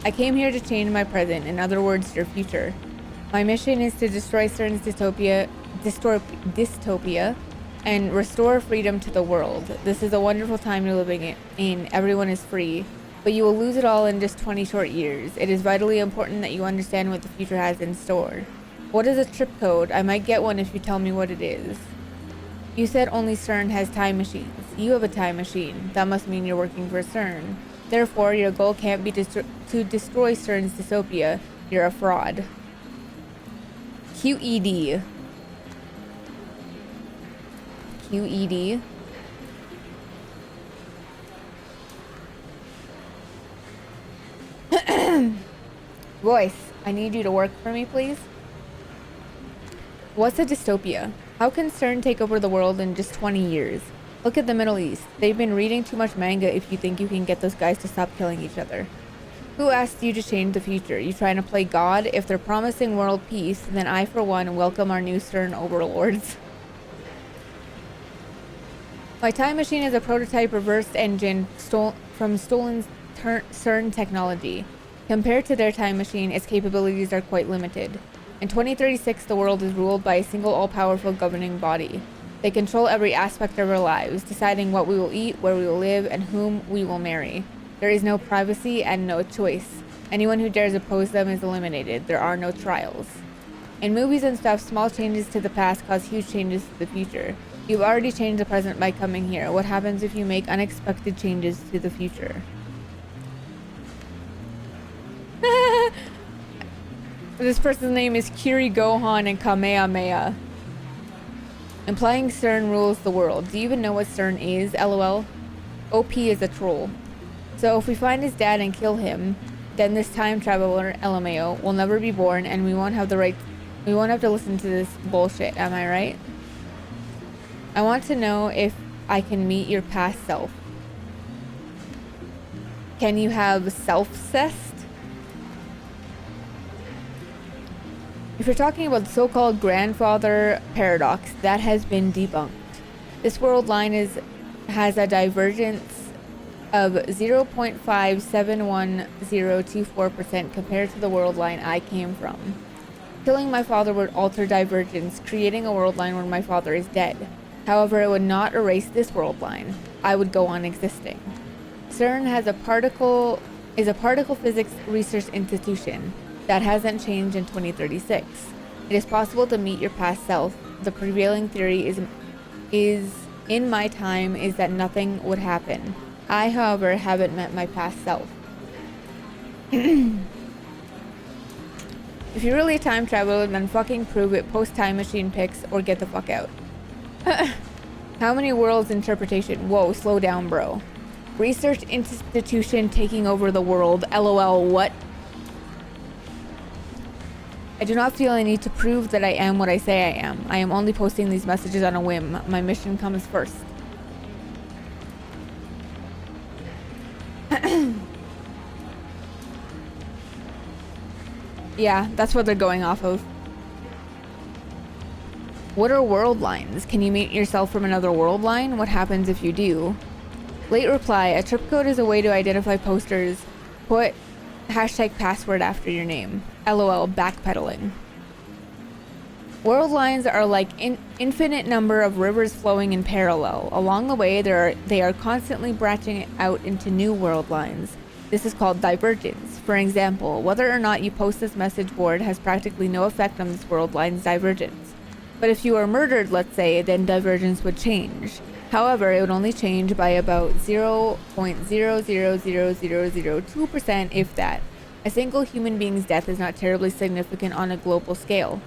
I came here to change my present, in other words, your future. My mission is to destroy CERN's dystopia and restore freedom to the world. This is a wonderful time you're living in. Everyone is free, but you will lose it all in just 20 short years. It is vitally important that you understand what the future has in store. What is a trip code? I might get one if you tell me what it is. You said only CERN has time machines. You have a time machine. That must mean you're working for CERN. Therefore, your goal can't be to destroy CERN's dystopia. You're a fraud. QED. QED. Voice, I need you to work for me, please. What's a dystopia? How can CERN take over the world in just 20 years? Look at the Middle East. They've been reading too much manga if you think you can get those guys to stop killing each other. Who asked you to change the future? You trying to play God? If they're promising world peace, then I, for one, welcome our new CERN overlords. My time machine is a prototype reversed engine from stolen CERN technology. Compared to their time machine, its capabilities are quite limited. In 2036, the world is ruled by a single all-powerful governing body. They control every aspect of our lives, deciding what we will eat, where we will live, and whom we will marry. There is no privacy and no choice. Anyone who dares oppose them is eliminated. There are no trials. In movies and stuff, small changes to the past cause huge changes to the future. You've already changed the present by coming here. What happens if you make unexpected changes to the future? This person's name is Kiri Gohan and Kamehameha. Implying CERN rules the world. Do you even know what CERN is? LOL. OP is a troll. So if we find his dad and kill him, then this time traveler, LMAO, will never be born and we won't have to listen to this bullshit, am I right? I want to know if I can meet your past self. Can you have self-cessed? If you're talking about the so-called grandfather paradox, that has been debunked. This world line has a divergence of 0.571024% compared to the world line I came from. Killing my father would alter divergence, creating a world line where my father is dead. However, it would not erase this world line. I would go on existing. CERN is a particle physics research institution that hasn't changed in 2036. It is possible to meet your past self. The prevailing theory is in my time is that nothing would happen. I, however, haven't met my past self. If you're really a time traveler, then fucking prove it, post time machine pics, or get the fuck out. How many worlds interpretation? Whoa, slow down, bro. Research institution taking over the world. LOL, what? I do not feel I need to prove that I am what I say I am. I am only posting these messages on a whim. My mission comes first. Yeah, that's what they're going off of. What are world lines? Can you meet yourself from another world line? What happens if you do? Late reply, a trip code is a way to identify posters. Put hashtag password after your name. LOL, backpedaling. World lines are like infinite number of rivers flowing in parallel. Along the way, they are constantly branching out into new world lines. This is called divergence. For example, whether or not you post this message board has practically no effect on this world line's divergence. But if you are murdered, let's say, then divergence would change. However, it would only change by about 0.000002%, if that. A single human being's death is not terribly significant on a global scale.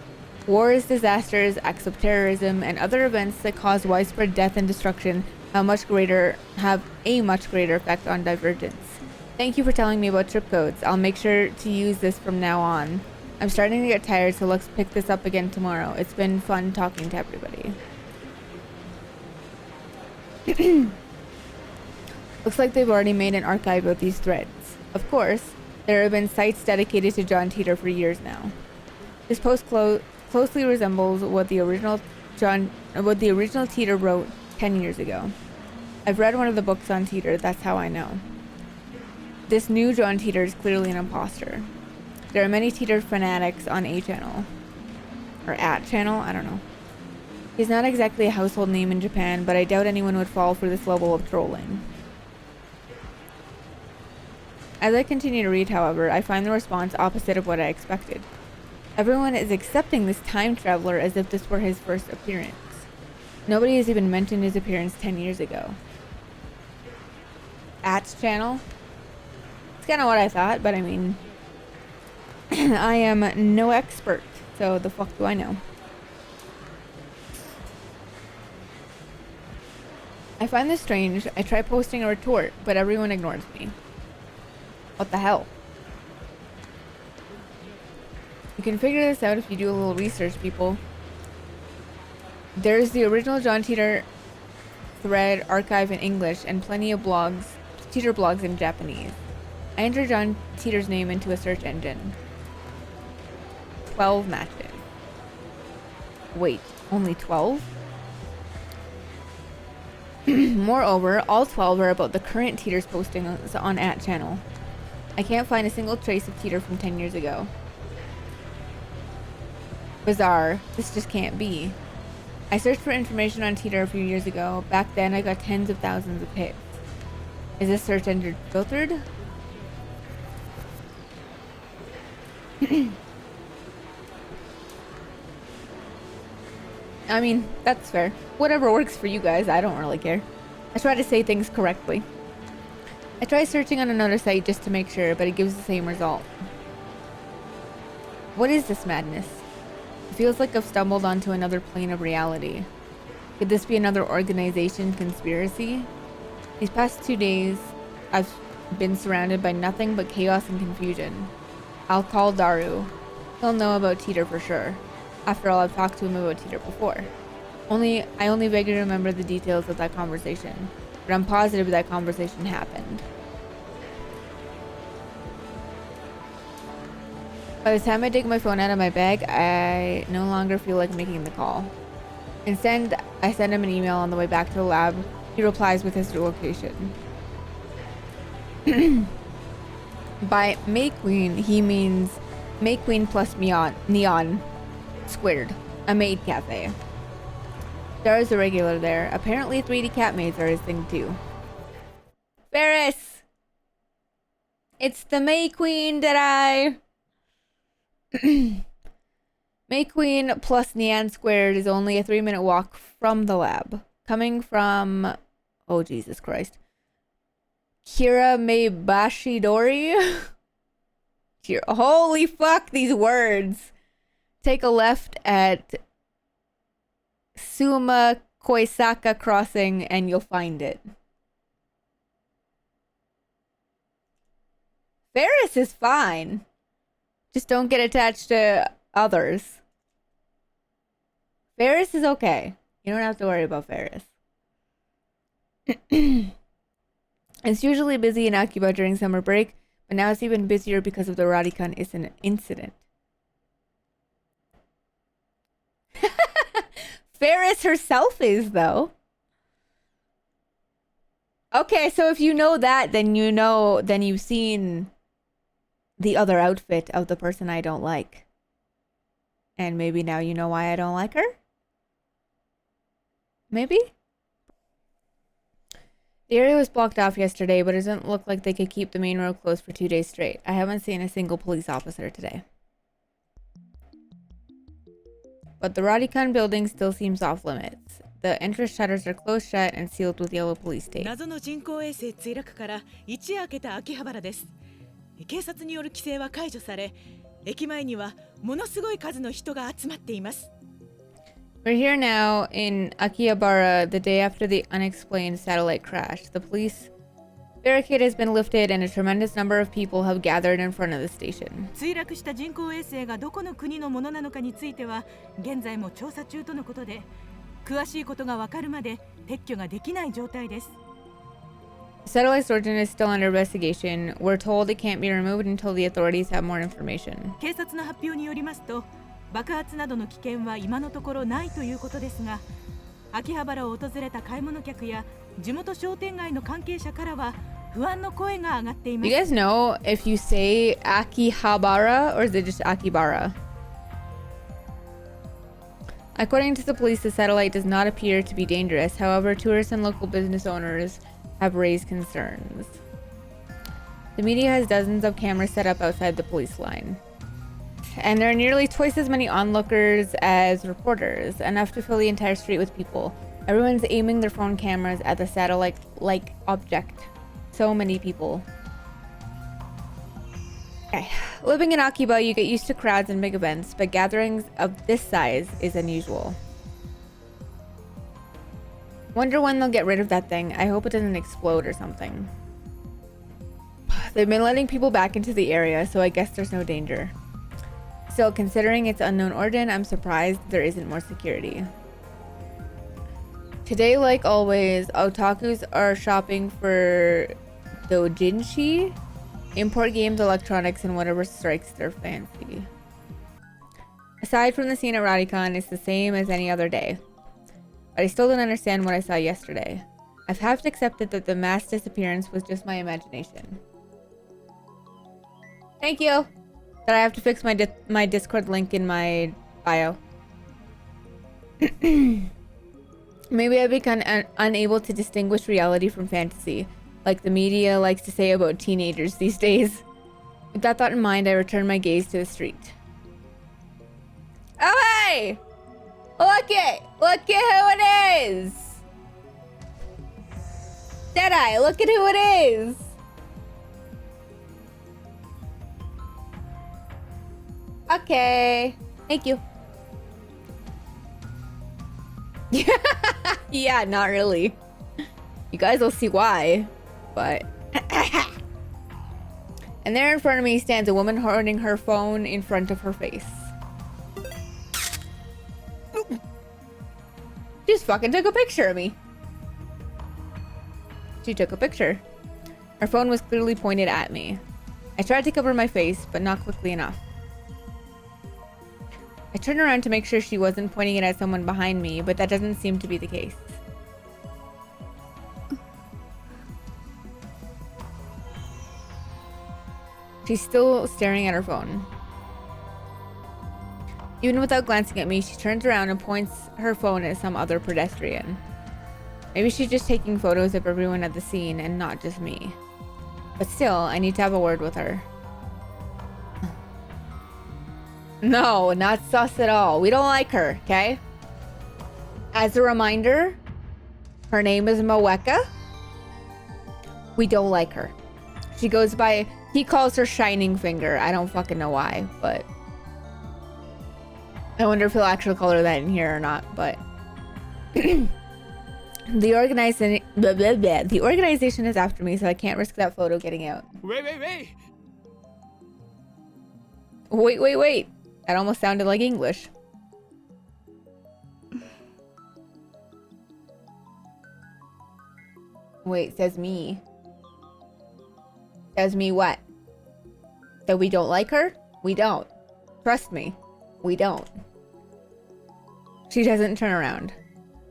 Wars, disasters, acts of terrorism, and other events that cause widespread death and destruction have a much greater effect on divergence. Thank you for telling me about trip codes. I'll make sure to use this from now on. I'm starting to get tired, so let's pick this up again tomorrow. It's been fun talking to everybody. Looks like they've already made an archive of these threads. Of course, there have been sites dedicated to John Teeter for years now. This post closely resembles what the original Teeter wrote 10 years ago. I've read one of the books on Teeter, that's how I know. This new John Teeter is clearly an imposter. There are many Teeter fanatics on A channel. Or at channel, I don't know. He's not exactly a household name in Japan, but I doubt anyone would fall for this level of trolling. As I continue to read, however, I find the response opposite of what I expected. Everyone is accepting this time traveler as if this were his first appearance. Nobody has even mentioned his appearance 10 years ago. At's channel? It's kind of what I thought, but I mean, I am no expert, so the fuck do I know? I find this strange. I try posting a retort, but everyone ignores me. What the hell? You can figure this out if you do a little research, people. There's the original John Teeter thread archive in English and plenty of blogs, Teeter blogs in Japanese. I enter John Teeter's name into a search engine. 12 matches. Wait, only 12? Moreover, all 12 are about the current Teeter's postings on @ channel. I can't find a single trace of Teeter from 10 years ago. Bizarre. This just can't be. I searched for information on Teeter a few years ago. Back then, I got tens of thousands of hits. Is this search engine filtered? I mean, that's fair. Whatever works for you guys, I don't really care. I try to say things correctly. I try searching on another site just to make sure, but it gives the same result. What is this madness? It feels like I've stumbled onto another plane of reality. Could this be another organization conspiracy? These past 2 days, I've been surrounded by nothing but chaos and confusion. I'll call Daru. He'll know about Teeter for sure. After all, I've talked to him about Teeter before. I only vaguely remember the details of that conversation, but I'm positive that conversation happened. By the time I dig my phone out of my bag, I no longer feel like making the call. Instead, I send him an email on the way back to the lab. He replies with his location. By May Queen, he means May Queen plus neon squared, a maid cafe. Daru's a regular there. Apparently 3D cat maids are his thing too. Ferris! It's the May Queen that I... May Queen plus Neon Squared is only a 3-minute walk from the lab. Coming from... Oh, Jesus Christ. Kira Meibashidori? Holy fuck, these words! Take a left at Suma Koisaka Crossing and you'll find it. Ferris is fine. Just don't get attached to others. Ferris is okay. You don't have to worry about Ferris. It's usually busy in Akiba during summer break, but now it's even busier because of the Radicon incident. Ferris herself is, though. Okay, so if you know that, then you've seen the other outfit of the person I don't like. And maybe now you know why I don't like her? Maybe? The area was blocked off yesterday, but it doesn't look like they could keep the main road closed for 2 days straight. I haven't seen a single police officer today. But the Radicon building still seems off limits. The entrance shutters are closed shut and sealed with yellow police tape. 謎の人工衛星墜落から一夜明けた秋葉原です。警察による規制は解除され、駅前にはものすごい数の人が集まっています。We're here now in Akihabara the day after the unexplained satellite crash. The police barricade has been lifted and a tremendous number of people have gathered in front of the station. 墜落した人工衛星がどこの国のものなのかについては現在も調査中とのことで、詳しいことがわかるまで撤去ができない状態です。The satellite's origin is still under investigation. We're told it can't be removed until the authorities have more information. 警察の発表によりますと、爆発などの危険は今のところないということですが、秋葉原を訪れた買い物客や地元商店街の関係者からは不安の声が上がっています。You guys know if you say Akihabara or is it just Akibara? According to the police, the satellite does not appear to be dangerous. However, tourists and local business owners have raised concerns. The media has dozens of cameras set up outside the police line. And there are nearly twice as many onlookers as reporters, enough to fill the entire street with people. Everyone's aiming their phone cameras at the satellite-like object. So many people. Okay. Living in Akiba, you get used to crowds and big events, but gatherings of this size is unusual. Wonder when they'll get rid of that thing. I hope it doesn't explode or something. They've been letting people back into the area, so I guess there's no danger. Still, considering its unknown origin, I'm surprised there isn't more security. Today, like always, otakus are shopping for doujinshi, import games, electronics, and whatever strikes their fancy. Aside from the scene at Radicon, it's the same as any other day. But I still don't understand what I saw yesterday. I've half accepted that the mass disappearance was just my imagination. Thank you! That I have to fix my Discord link in my bio. Maybe I've become unable to distinguish reality from fantasy, like the media likes to say about teenagers these days. With that thought in mind, I return my gaze to the street. Oh hey! Look at who it is! Deadeye, look at who it is! Okay, thank you. Yeah, not really. You guys will see why, but... And there in front of me stands a woman holding her phone in front of her face. She just fucking took a picture of me. She took a picture. Her phone was clearly pointed at me. I tried to cover my face, but not quickly enough. I turned around to make sure she wasn't pointing it at someone behind me, but that doesn't seem to be the case. She's still staring at her phone. Even without glancing at me, she turns around and points her phone at some other pedestrian. Maybe she's just taking photos of everyone at the scene and not just me. But still, I need to have a word with her. No, not sus at all. We don't like her, okay? As a reminder, her name is Moeka. We don't like her. She goes by, he calls her Shining Finger. I don't fucking know why, but I wonder if he'll actually call her that in here or not, but the organization is after me, so I can't risk that photo getting out. Wait. That almost sounded like English. Wait, says me. Says me what? That we don't like her? We don't. Trust me. We don't. She doesn't turn around.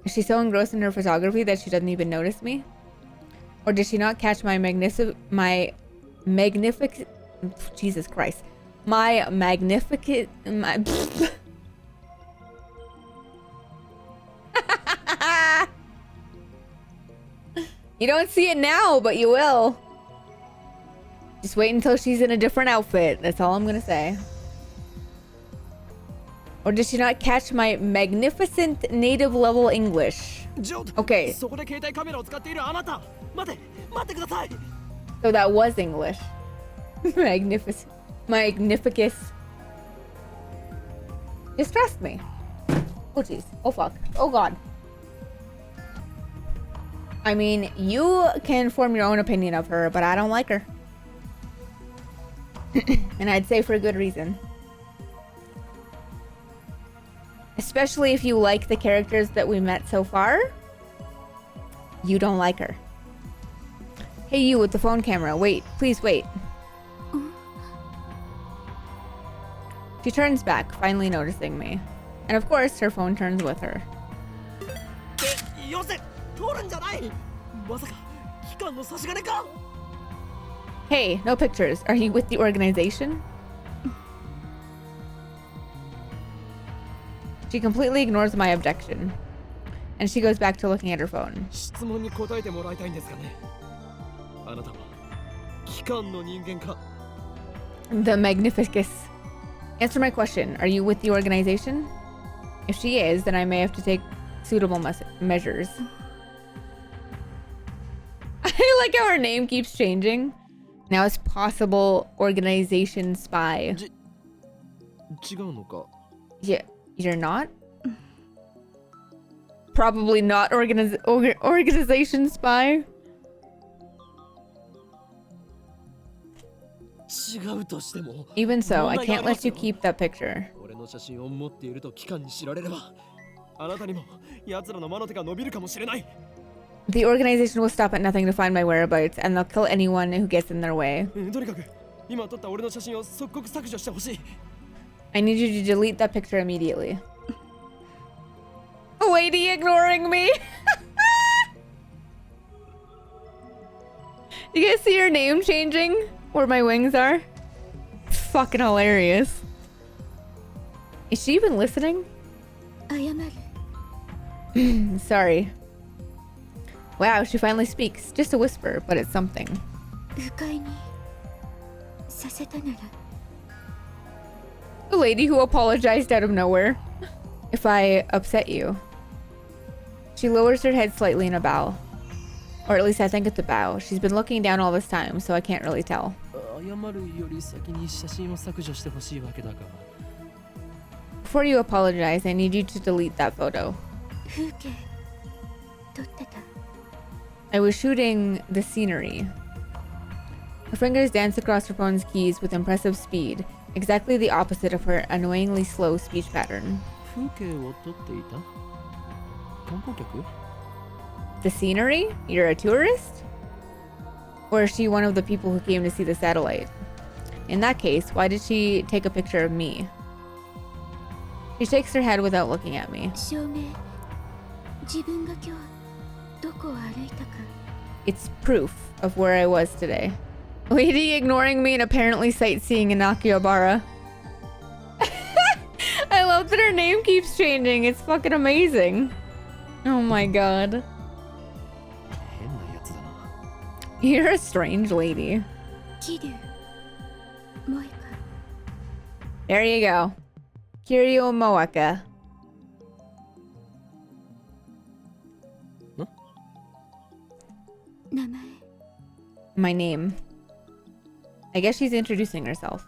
Is she so engrossed in her photography that she doesn't even notice me? Or did she not catch my magnificent... Jesus Christ. My magnificent... You don't see it now, but you will. Just wait until she's in a different outfit. That's all I'm gonna say. Or did she not catch my magnificent native level English? Okay. So that was English. Magnificent. Magnificus. Just trust me. Oh jeez. Oh fuck. Oh god. I mean, you can form your own opinion of her, but I don't like her. And I'd say for a good reason. Especially if you like the characters that we met so far. You don't like her. Hey, you with the phone camera. Wait. Please wait. She turns back, finally noticing me. And of course, her phone turns with her. Hey, no pictures. Are you with the organization? She completely ignores my objection. And she goes back to looking at her phone. 質問に答えてもらいたいんですかね。あなたは機関の人間か。 The Magnificus. Answer my question. Are you with the organization? If she is, then I may have to take suitable measures. I like how her name keeps changing. Now it's possible organization spy. 違うのか。 Yeah, you're not? Probably not organization spy. 違うとしても。 Even so, I can't let you keep that picture. 俺の写真を持っていると機関に知られれば、あなたにも奴らの魔の手が伸びるかもしれない。 The organization will stop at nothing to find my whereabouts, and they'll kill anyone who gets in their way. とにかく今撮った俺の写真を即刻削除してほしい。 I need you to delete that picture immediately. A lady ignoring me. You guys see her name changing? Where my wings are? It's fucking hilarious. Is she even listening? 謝る。 Sorry. Wow, she finally speaks. Just a whisper, but it's something. 不快にさせたなら The lady who apologized out of nowhere. If I upset you. She lowers her head slightly in a bow. Or at least I think it's a bow. She's been looking down all this time, so I can't really tell. 謝るより先に写真を削除してほしいわけだから。 Before you apologize, I need you to delete that photo. 風景撮ってた。 I was shooting the scenery. Her fingers dance across her phone's keys with impressive speed, exactly the opposite of her annoyingly slow speech pattern. 風景を撮っていた？観光客？ The scenery? You're a tourist? Or is she one of the people who came to see the satellite? In that case, why did she take a picture of me? She shakes her head without looking at me. 証明。自分が今日どこを歩いたか。 It's proof of where I was today. Lady ignoring me and apparently sightseeing in Akihabara. I love that her name keeps changing. It's fucking amazing. Oh my god. 変なやつだな。 You're a strange lady. 桐生萌か。 There you go. Kiryu Moeka. 名前。 My name. I guess she's introducing herself.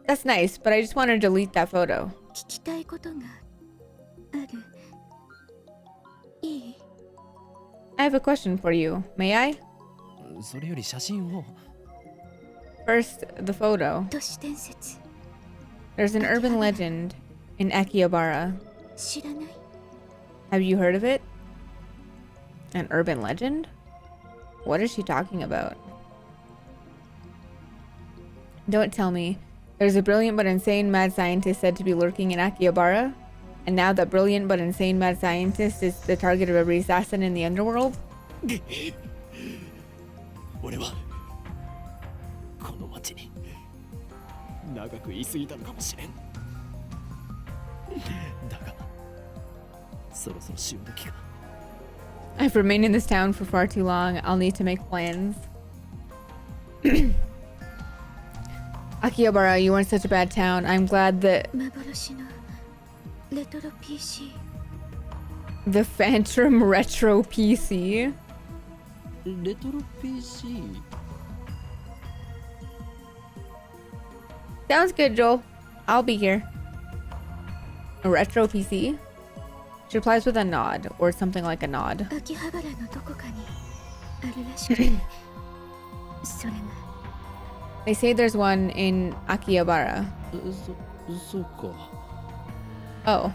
That's nice, but I just want to delete that photo. 聞きたいことがある。いい？ I have a question for you. May I? それより写真を。 First, the photo. 都市伝説。 There's an urban legend in Akihabara. 知らない？ Have you heard of it? An urban legend? What is she talking about? Don't tell me. There's a brilliant but insane mad scientist said to be lurking in Akihabara? And now that brilliant but insane mad scientist is the target of every assassin in the underworld? 俺はこの町に長く居すぎたのかもしれん。だがそろそろ潮時か。 I've remained in this town for far too long. I'll need to make plans. Akihabara, you weren't such a bad town. I'm glad that 幻のレトロ PC。 the Phantom Retro PC. レトロ PC。 Sounds good, Joel. I'll be here. A retro PC? She replies with a nod, or something like a nod. 秋葉原のどこかにあるらしくてそれが They say there's one in Akihabara. そうか。 Oh.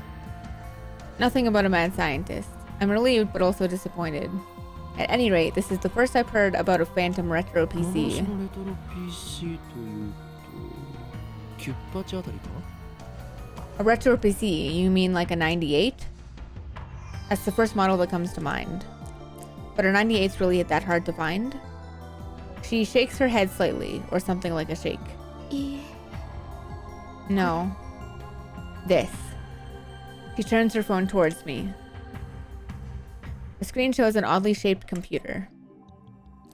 Nothing about a mad scientist. I'm relieved, but also disappointed. At any rate, this is the first I've heard about a Phantom Retro 幻 PC. のレトロ PC というとキュッパチあたりか。 A retro PC? You mean like a 98? That's the first model that comes to mind. But a 98's really that hard to find? She shakes her head slightly, or something like a shake. いいえ No. This. She turns her phone towards me. The screen shows an oddly shaped computer.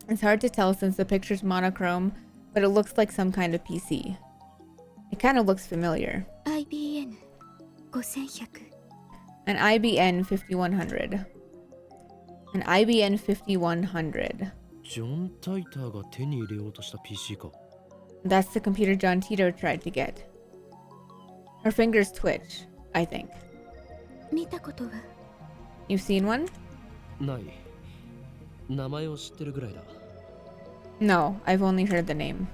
It's hard to tell since the picture's monochrome, but it looks like some kind of PC. It kind of looks familiar. IBN 5100 An IBN 5100. An IBN 5100. ジョン・タイターが手に入れようとした PC か。 That's the computer John Tito tried to get. Her fingers twitch, I think. 見たことは You've seen one? ない。名前を知ってるぐらいだ。 No, I've only heard the name.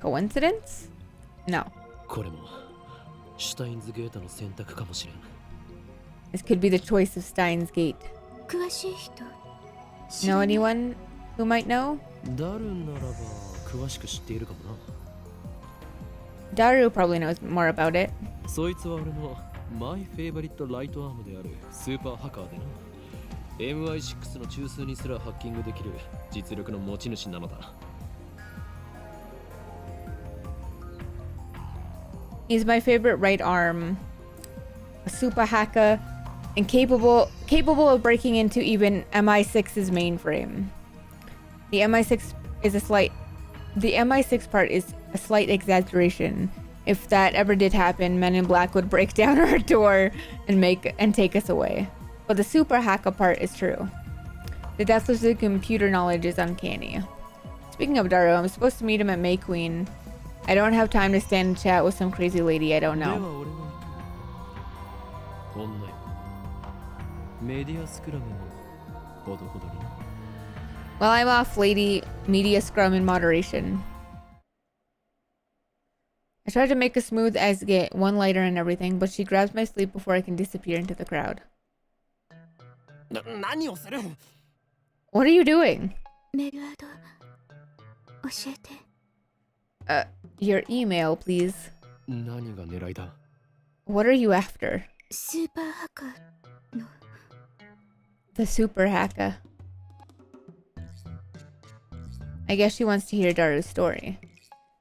Coincidence? No. これもシュタインズゲートの選択かもしれん。 This could be the choice of Steins Gate. 詳しい人 Know anyone who might know? ダルならば詳しく知っているかもな。 Daru probably knows more about it. そいつは俺のマイフェイバリットライトアームであるスーパーハッカーでな。MI6 の中枢にすらハッキングできる実力の持ち主なのだ。 He's my favorite right arm. A super hacker and capable of breaking into even MI6's mainframe. The MI6 part is a slight exaggeration. If that ever did happen, Men in Black would break down our door and take us away. But the super hacker part is true. The depth of the computer knowledge is uncanny. Speaking of Daru, I'm supposed to meet him at May Queen. I don't have time to stand and chat with some crazy lady I don't では know. 俺は行く。女よ。メディアスクラムもほどほどにな。 While I'm off, lady, media scrum in moderation. I try to make a smooth exit, one lighter and everything, but she grabs my sleeve before I can disappear into the crowd. 何をする？ What are you doing? メールアド教えて Your email, please. 何が狙いだ？ What are you after? スーパーハッカーの The super hacker. I guess she wants to hear Daru's story.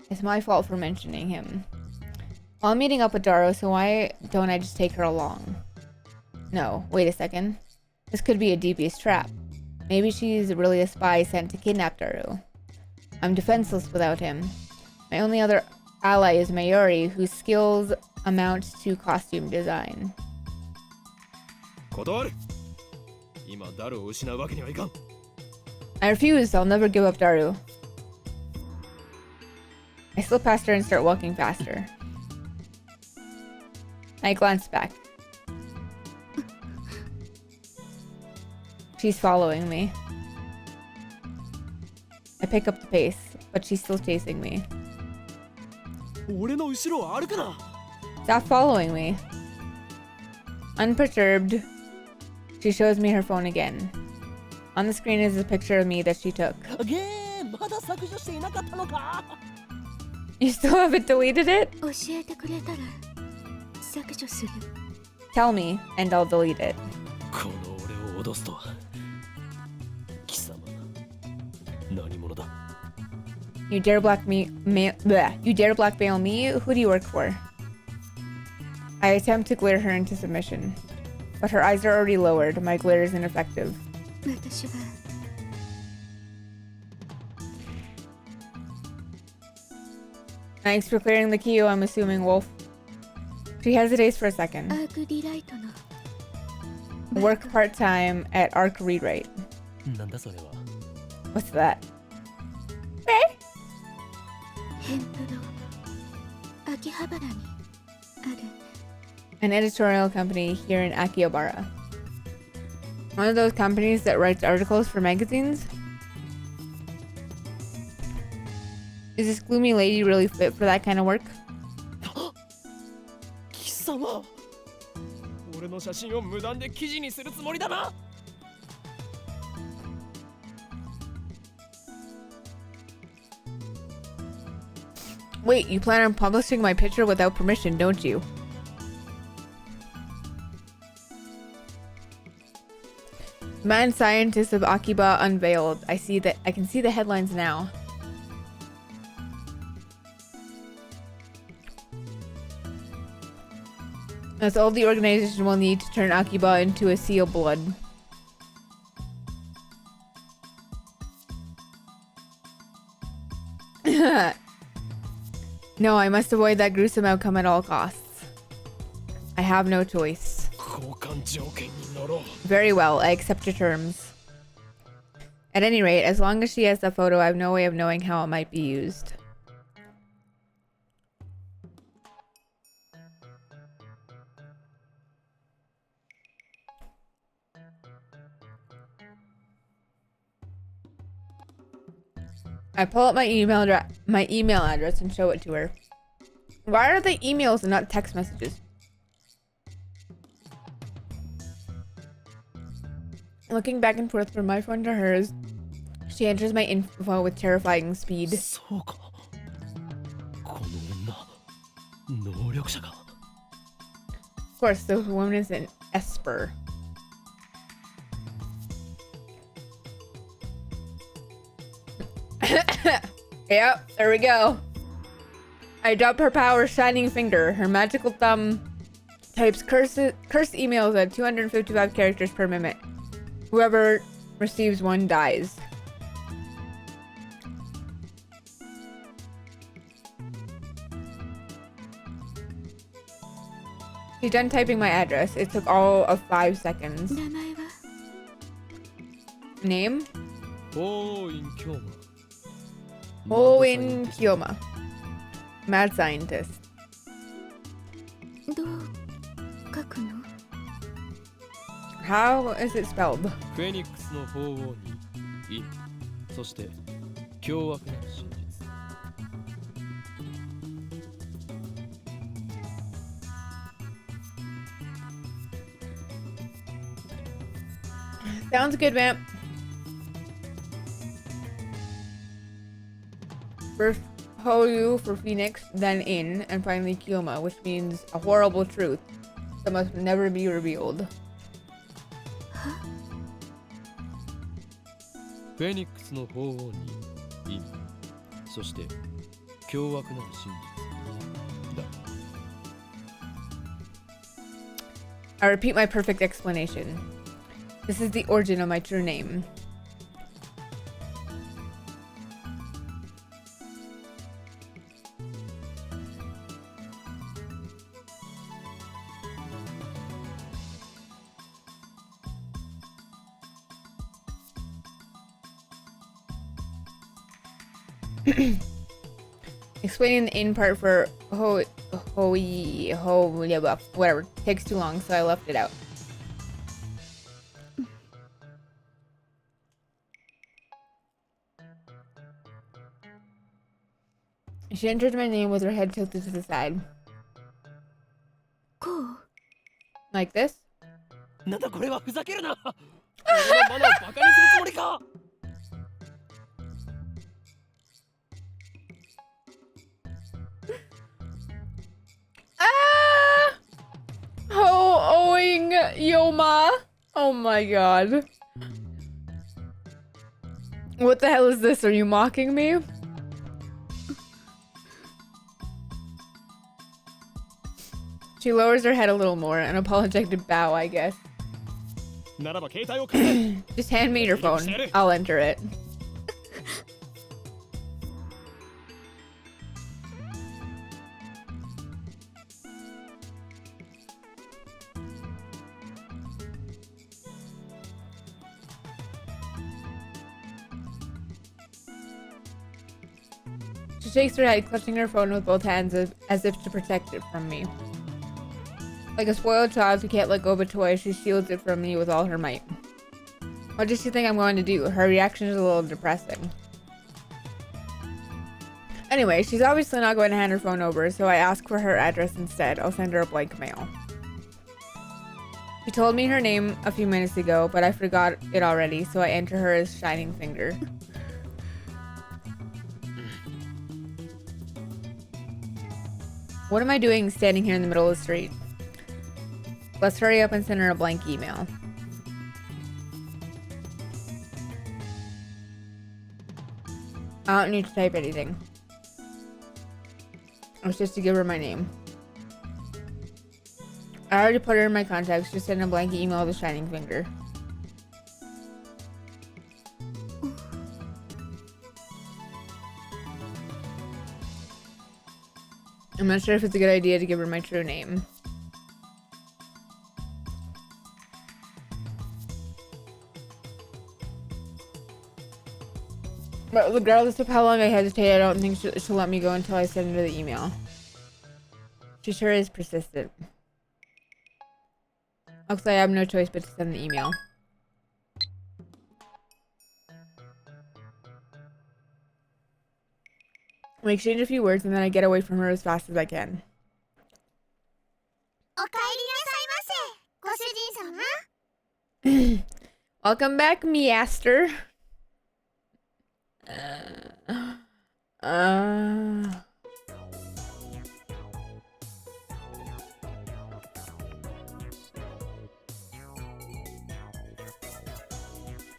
It's my fault for mentioning him. Well, I'm meeting up with Daru, so why don't I just take her along? No, wait a second. This could be a devious trap. Maybe she's really a spy sent to kidnap Daru. I'm defenseless without him. My only other ally is Mayuri, whose skills amount to costume design. 断る。今ダルを失うわけにはいかん。 I refuse. I'll never give up Daru. I slip past her and start walking faster. I glance back. She's following me. I pick up the pace, but she's still chasing me. 俺の後ろを歩くな。 Stop following me. Unperturbed, she shows me her phone again. On the screen is a picture of me that she took. ゲーまだ削除していなかったのか？ You still haven't deleted it? 教えてくれたら削除する Tell me, and I'll delete it. この俺を脅すとは。貴様、何者だ？ You dare you dare blackmail me? Who do you work for? I attempt to glare her into submission, but her eyes are already lowered. My glare is ineffective. 私は Thanks for clearing the queue, I'm assuming, Wolf. She hesitates for a ア second. ークリライトの Work part-time at Arc Rewrite. なんだそれは。 What's that? ヘンプロ秋葉原にある An editorial company here in Akihabara. One of those companies that writes articles for magazines? Is this gloomy lady really fit for that kind of work? 貴様、俺の写真を無断で記事にするつもりだな。 Wait, you plan on publishing my picture without permission, don't you? Mad scientists of Akiba unveiled. I can see the headlines now. That's all the organization will need to turn Akiba into a sea of blood. No, I must avoid that gruesome outcome at all costs. I have no choice. 交換条件に乗ろう。 Very well, I accept your terms. At any rate, as long as she has that photo, I have no way of knowing how it might be used. I pull up my email address and show it to her. Why are they emails and not text messages? Looking back and forth from my phone to hers, she enters my info with terrifying speed. そうか。この女、能力者か。 Of course, the woman is an Esper. Yep, there we go. I drop her power shining finger. Her magical thumb types curse emails at 255 characters per minute. Whoever receives one dies. She's done typing my address. It took all of 5 seconds. 名前は Name? おー、インキョーマ。 Owen Kyoma. Mad scientist. どう書くの？ How is it spelled? フェニックスの鳳凰にイン、そして凶悪な真実。 Sounds good, man. First Hoyu for Phoenix, then In, and finally Kyoma, which means a horrible truth that must never be revealed. フェニックスの鳳凰にイン、そして凶悪なる真実だ。 I repeat my perfect explanation. This is the origin of my true name. Explaining the in part for whatever takes too long, so I left it out. She entered my name with her head tilted to the side. こう Like this? なんだこれはふざけるな。俺のマナをバカにするつもりか。 Ah! Owing Yoma. Oh my god. What the hell is this? Are you mocking me? She lowers her head a little more, an apologetic bow, I guess. ならば携帯を貸せ。 Just hand me your phone. I'll enter it. She shakes her head, clutching her phone with both hands as if to protect it from me. Like a spoiled child who can't let go of a toy, she shields it from me with all her might. What does she think I'm going to do? Her reaction is a little depressing. Anyway, she's obviously not going to hand her phone over, so I ask for her address instead. I'll send her a blank mail. She told me her name a few minutes ago, but I forgot it already, so I enter her as Shining Finger. What am I doing standing here in the middle of the street? Let's hurry up and send her a blank email. I don't need to type anything. It's just to give her my name. I already put her in my contacts. Just send a blanket email with a shining finger. I'm not sure if it's a good idea to give her my true name. But regardless of how long I hesitate, I don't think she'll let me go until I send her the email. She sure is persistent. Looks like I have no choice but to send the email. We exchange a few words and then I get away from her as fast as I can. おかえりなさいませ、ご主人様。 Welcome back, Measter.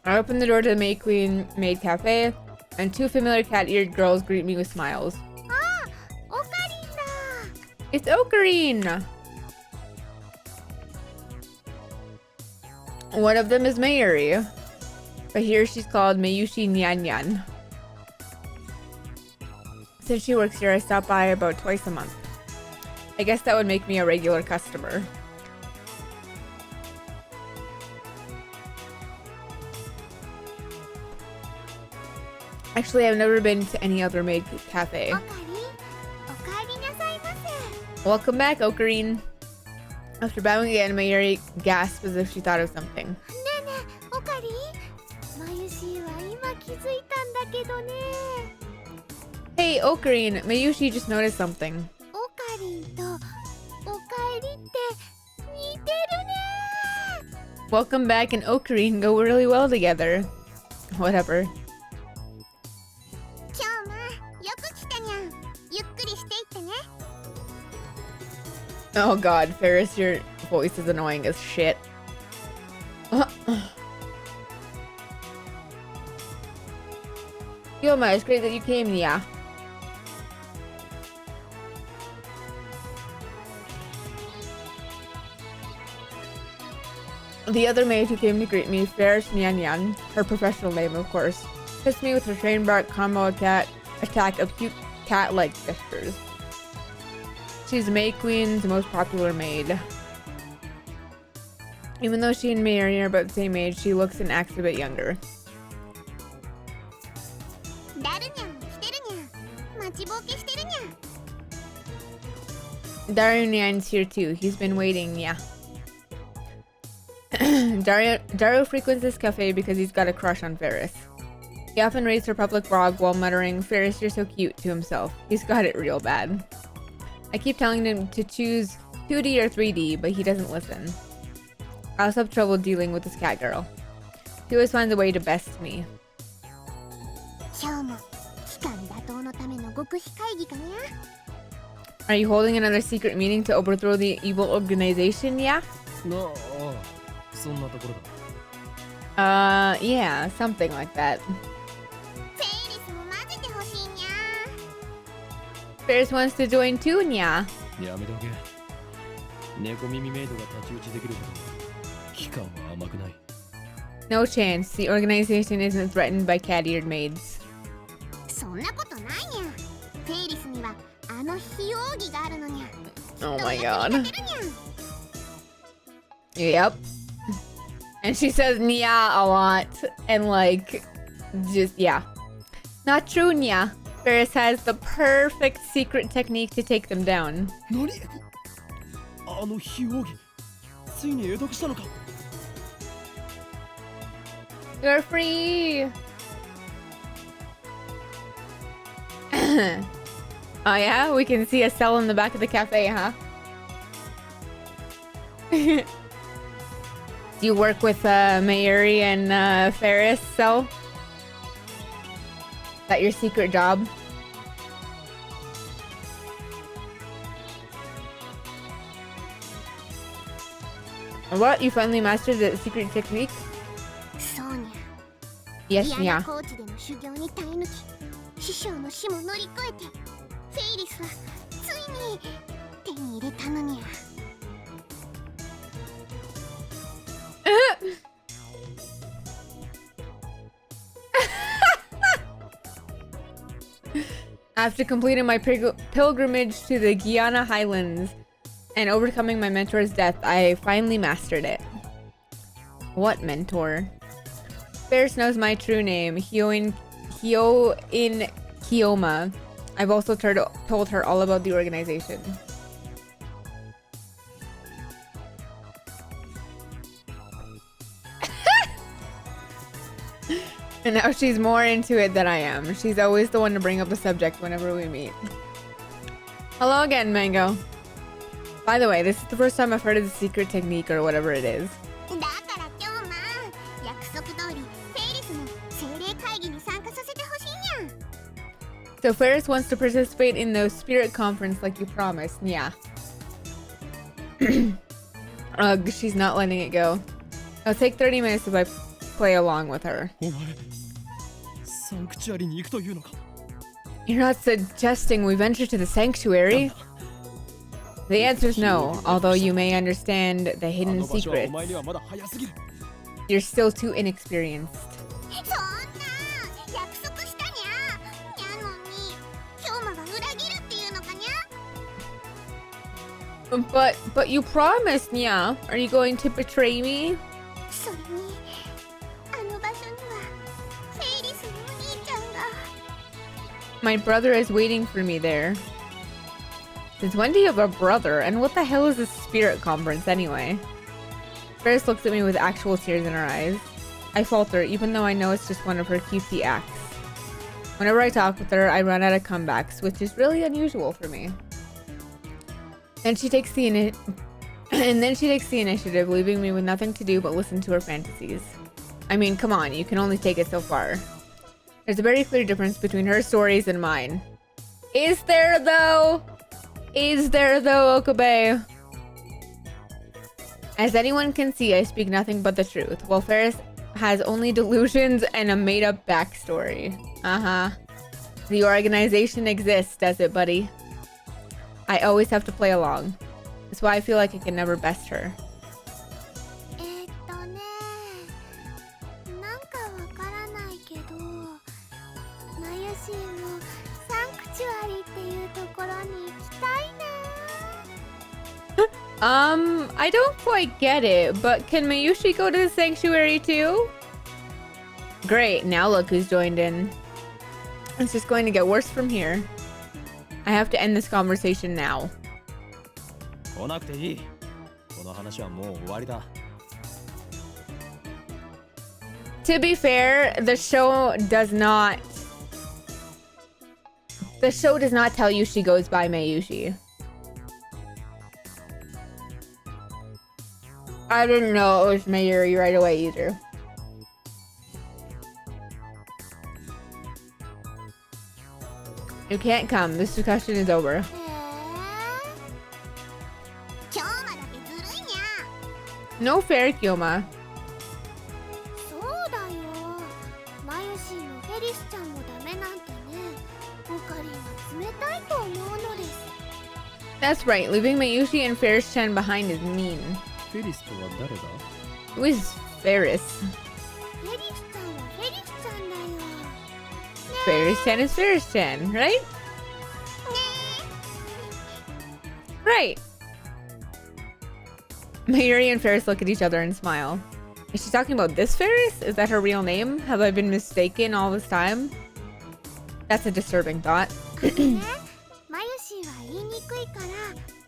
I open the door to the May Queen Maid Cafe, and two familiar cat-eared girls greet me with smiles. あ、オカリンだ。 It's Ocarine! One of them is Mayuri, but here she's called Mayushi Nyan. Since she works here, I stop by about twice a month. I guess that would make me a regular customer. Actually, I've never been to any other maid cafe. オカリン、おかえりなさいませ。 Welcome back, Ocarine. After bowing again, Mayuri gasped as if she thought of something. ねえねえ、オカリン。マユシは今気づいたんだけどね。 Hey, Ocarine, Mayushi just noticed something. オカリンとおかえりって似てるね。 Welcome back and Ocarine go really well together. Whatever. 今日もよく来たにゃん。ゆっくりしていってね。 Oh god, Ferris, your voice is annoying as shit. Yoma, it's great that you came, Nia. The other maid who came to greet me, Ferris Nyan, her professional name, of course, hits me with her trademark combo attack of cute cat-like gestures. She's May Queen's most popular maid. Even though she and Mayuri are about the same age, she looks and acts a bit younger. ダルニャンも来てるにゃん。待ちぼうけしてるにゃん。 Darunyan's here too. He's been waiting, yeah. Daru frequents this cafe because he's got a crush on Ferris. He often raised her public blog while muttering, "Ferris, you're so cute," to himself. He's got it real bad. I keep telling him to choose 2D or 3D, but he doesn't listen. I also have trouble dealing with this cat girl. He always finds a way to best me. 今日も期間打倒のための極秘会議かにゃ。 Are you holding another secret meeting to overthrow the evil organization, yeah? そんなところだ。Yeah, something like that. フェイリスも混ぜてほしいにゃ。 Ferris wants to join too, yeah. やめておけ。猫耳メイドが太刀打ちできるほど期間は甘くない。 No chance. The organization isn't threatened by cat-eared maids. そんなことないにゃ。フェイリスにはあの非奥義があるのにゃ。 Oh my どうやって god. 見立てるにゃ。 Yep. And she says Nya a lot. And like, just, yeah. Not true, Nya. Ferris has the perfect secret technique to take them down. 何？あの非奥義ついに得得したのか。 You're free! Oh yeah? We can see a cell in the back of the cafe, huh? Do you work with Mayuri and Ferris, cell? Is that your secret job? What? You finally mastered the secret technique? そうにゃ。 Yes, 嫌な Nya. コーチでの修行に耐え抜き、師匠の死も乗り越えて、フェイリスはついに手に入れたのにゃ。After completing my pilgrimage to the Guyana Highlands and overcoming my mentor's death, I finally mastered it. What mentor? Ferris knows my true name, Hyo-in Kiyoma. I've also told her all about the organization. And now she's more into it than I am. She's always the one to bring up the subject whenever we meet. Hello again, Mango. By the way, this is the first time I've heard of the secret technique or whatever it is. だから今日ま約束通りフェイリスの精霊会議に参加させてほしいにゃん。 So Ferris wants to participate in the spirit conference like you promised. Yeah. Ugh, she's not letting it go. It'll take 30 minutes if I play along with her. お前サンクチュアリに行くというのか。 You're not suggesting we venture to the sanctuary? The answer is no, although you may understand the あ hidden の場所はお secrets. 前にはまだ早すぎる。 You're still too inexperienced. そんな約束したにゃ。にゃのに今日まが裏切るっていうのかにゃ。 But you promised, Nya. Are you going to betray me? それにあの場所にはフェイリスのお兄ちゃんが。 My brother is waiting for me there. Since when do you have a brother? And what the hell is this spirit conference anyway? Ferris looks at me with actual tears in her eyes. I falter, even though I know it's just one of her cutesy acts. Whenever I talk with her, I run out of comebacks, which is really unusual for me. And she takes the initiative, leaving me with nothing to do but listen to her fantasies. I mean, come on, you can only take it so far. There's a very clear difference between her stories and mine. Is there though? Is there though, Okabe? As anyone can see, I speak nothing but the truth, while Ferris has only delusions and a made-up backstory. Uh-huh. The organization exists, does it, buddy? I always have to play along. That's why I feel like I can never best her. なんかわからないけど、マユシーもサンクチュアリっていうところに行きたいな。 I don't quite get it, but can Mayushi go to the sanctuary too? Great, now look who's joined in. It's just going to get worse from here. I have to end this conversation now. 来なくていい。この話はもう終わりだ。 To be fair, the show does not tell you she goes by Mayushi. I didn't know it was Mayuri right away either. You can't come. This discussion is over. 今日まだけずるいにゃ。 No fair, Kyoma. そうだよ。マユシーもフェリスちゃんもダメなんてね。オカリンは冷たいと思うのです。 That's right. Leaving Mayushi and Ferris-chan behind is mean. フェリスとは誰だ？ Who is Ferris? フェリスちゃんはフェリスちゃんだよ。 Ferris-chan is Ferris-chan, right? Right. Mayuri and Ferris look at each other and smile. Is she talking about this Ferris? Is that her real name? Have I been mistaken all this time? That's a disturbing thought. マユシーは言いにくいから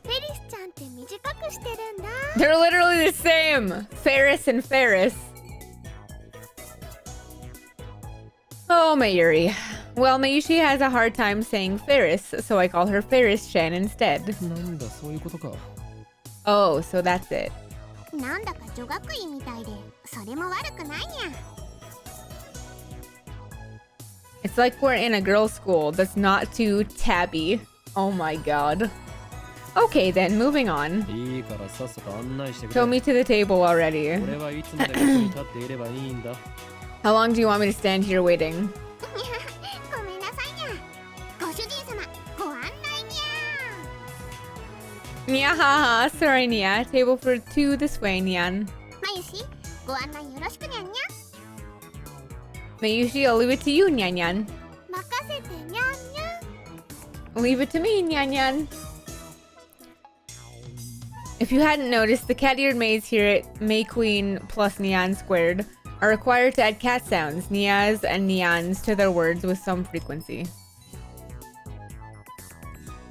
フェリスちゃんって短くしてるんだ。 They're literally the same! Ferris and Ferris. Oh, Mayuri. Well, Mayushi has a hard time saying Ferris, so I call her Ferris-chan instead. なんだそういうことか。 Oh, so that's it. なんだか女学院みたいで、それも悪くないにゃ。 It's like we're in a girls' school that's not too tabby. Oh my god. Okay then, moving on. いいからさっさと案内してくれ。 Show me to the table already. 俺はいつまでここに立っていればいいんだ。 How long do you want me to stand here waiting? ごめんなさいにゃ。ご主人様、ご案内にゃ。 Nyahaha, sorry Nya. Table for two this way, Nyan. マユシ、ご案内よろしくにゃんにゃ。 Mayushi, I'll leave it to you, Nyan Nyan. 任せてにゃんにゃ。Leave it to me, Nyan Nyan. If you hadn't noticed, the cat-eared maids here at May Queen plus Nyan Squared are required to add cat sounds, Nias and Nyans, to their words with some frequency.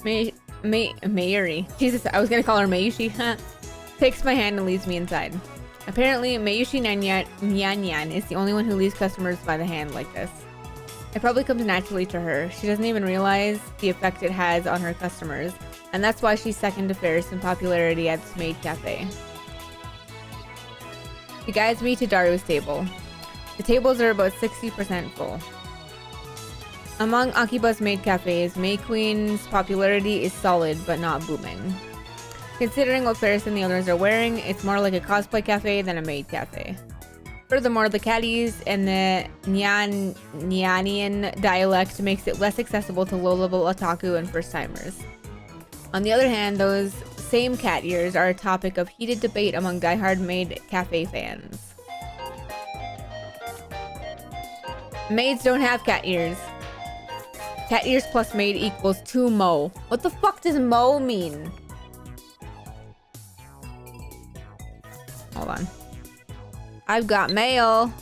Mayuri. Jesus, I was gonna call her Mayushi. Takes my hand and leads me inside. Apparently, Mayushi Nyan is the only one who leaves customers by the hand like this. It probably comes naturally to her. She doesn't even realize the effect it has on her customers, and that's why she's second to Ferris in popularity at this maid cafe. She guides me to Daru's table. The tables are about 60% full. Among Akiba's maid cafes, May Queen's popularity is solid but not booming. Considering what Ferris and the others are wearing, it's more like a cosplay cafe than a maid cafe. Furthermore, the caddies and the Nyanian dialect makes it less accessible to low-level otaku and first-timers. On the other hand, those same cat ears are a topic of heated debate among diehard maid cafe fans. Maids don't have cat ears. Cat ears plus maid equals 2 mo. What the fuck does mo mean? Hold on. I've got mail.